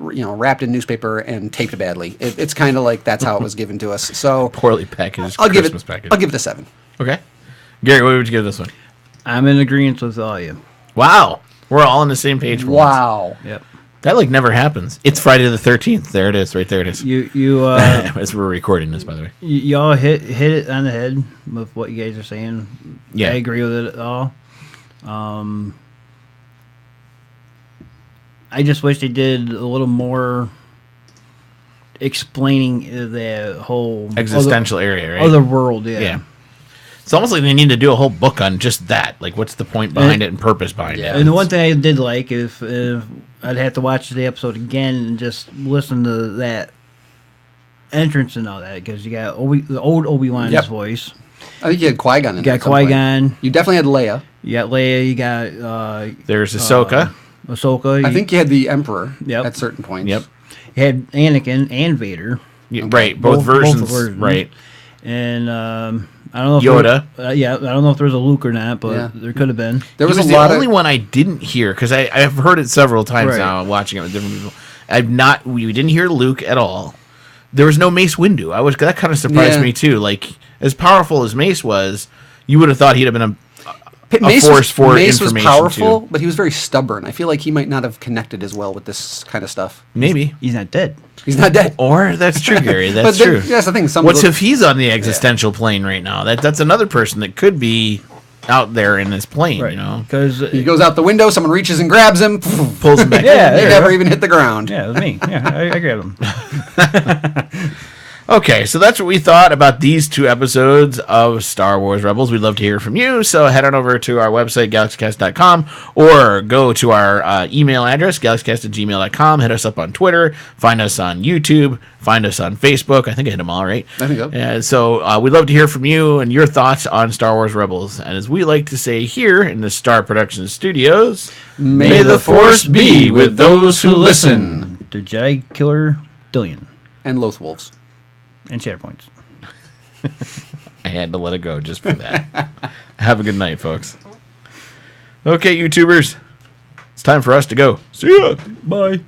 Speaker 2: wrapped in newspaper and taped badly. It's kind of like that's how it was given to us. So
Speaker 1: Poorly packaged
Speaker 2: Christmas
Speaker 1: package.
Speaker 2: I'll give it a 7.
Speaker 1: Okay. Gary, what would you give this one?
Speaker 3: I'm in agreement with all you.
Speaker 1: Wow. We're all on the same page.
Speaker 2: Wow.
Speaker 3: Yep.
Speaker 1: That never happens. It's Friday the 13th. There it is. Right there it is.
Speaker 3: You
Speaker 1: As we're recording this, by the way.
Speaker 3: y'all hit it on the head with what you guys are saying.
Speaker 1: Yeah.
Speaker 3: I agree with it all. I just wish they did a little more explaining the whole
Speaker 1: Existential area, right?
Speaker 3: other world.
Speaker 1: Yeah. It's almost like they need to do a whole book on just that. Like, what's the point behind it and purpose behind it?
Speaker 3: And the one thing I did like if I'd have to watch the episode again and just listen to that entrance and all that, because you got the old Obi-Wan's voice.
Speaker 2: I think you had Qui-Gon in
Speaker 3: You
Speaker 2: there.
Speaker 3: got Qui-Gon.
Speaker 2: You definitely had Leia.
Speaker 3: You got Leia. You got
Speaker 1: There's Ahsoka.
Speaker 3: Ahsoka.
Speaker 2: I think you had the Emperor
Speaker 3: Yep.
Speaker 2: at certain points.
Speaker 1: Yep.
Speaker 3: you had Anakin and Vader.
Speaker 1: Right. Both versions.
Speaker 3: versions.
Speaker 1: Right.
Speaker 3: And I don't know if
Speaker 1: Yoda.
Speaker 3: I don't know if there was a Luke or not, but there could have been.
Speaker 2: There was,
Speaker 1: He was
Speaker 2: a
Speaker 1: the
Speaker 2: lot
Speaker 1: only
Speaker 2: of
Speaker 1: one I didn't hear because I've heard it several times
Speaker 3: Right.
Speaker 1: now watching it with different people. We didn't hear Luke at all. There was no Mace Windu. That kind of surprised me too. Like, as powerful as Mace was, you would have thought he'd have been a force for
Speaker 2: Mace was
Speaker 1: information
Speaker 2: powerful,
Speaker 1: too.
Speaker 2: but he was very stubborn. I feel like he might not have connected as well with this kind of stuff.
Speaker 1: Maybe.
Speaker 3: He's not dead.
Speaker 2: He's not dead.
Speaker 1: Or that's true, Gary. That's
Speaker 2: But
Speaker 1: true.
Speaker 2: that's the thing.
Speaker 1: What's if he's on the existential plane right now? That's another person that could be out there in this plane.
Speaker 3: Because
Speaker 2: he goes out the window, someone reaches and grabs him,
Speaker 1: pulls him back.
Speaker 3: Yeah,
Speaker 2: he
Speaker 3: there
Speaker 2: never
Speaker 3: you go.
Speaker 2: even hit the ground.
Speaker 3: Yeah, it was me. Yeah, I grabbed him.
Speaker 1: Okay, so that's what we thought about these 2 episodes of Star Wars Rebels. We'd love to hear from you, so head on over to our website, galaxycast.com, or go to our email address, galaxycast@gmail.com. Hit us up on Twitter, find us on YouTube, find us on Facebook. I think I hit them all, right?
Speaker 2: I think so.
Speaker 1: And so we'd love to hear from you and your thoughts on Star Wars Rebels. And as we like to say here in the Star Productions Studios,
Speaker 2: May the Force be with those who listen.
Speaker 3: The Jedi Killer Dillion
Speaker 2: And Loth Wolves.
Speaker 3: and SharePoints.
Speaker 1: I had to let it go just for that. Have a good night, folks. Okay, YouTubers. It's time for us to go. See ya.
Speaker 3: Bye.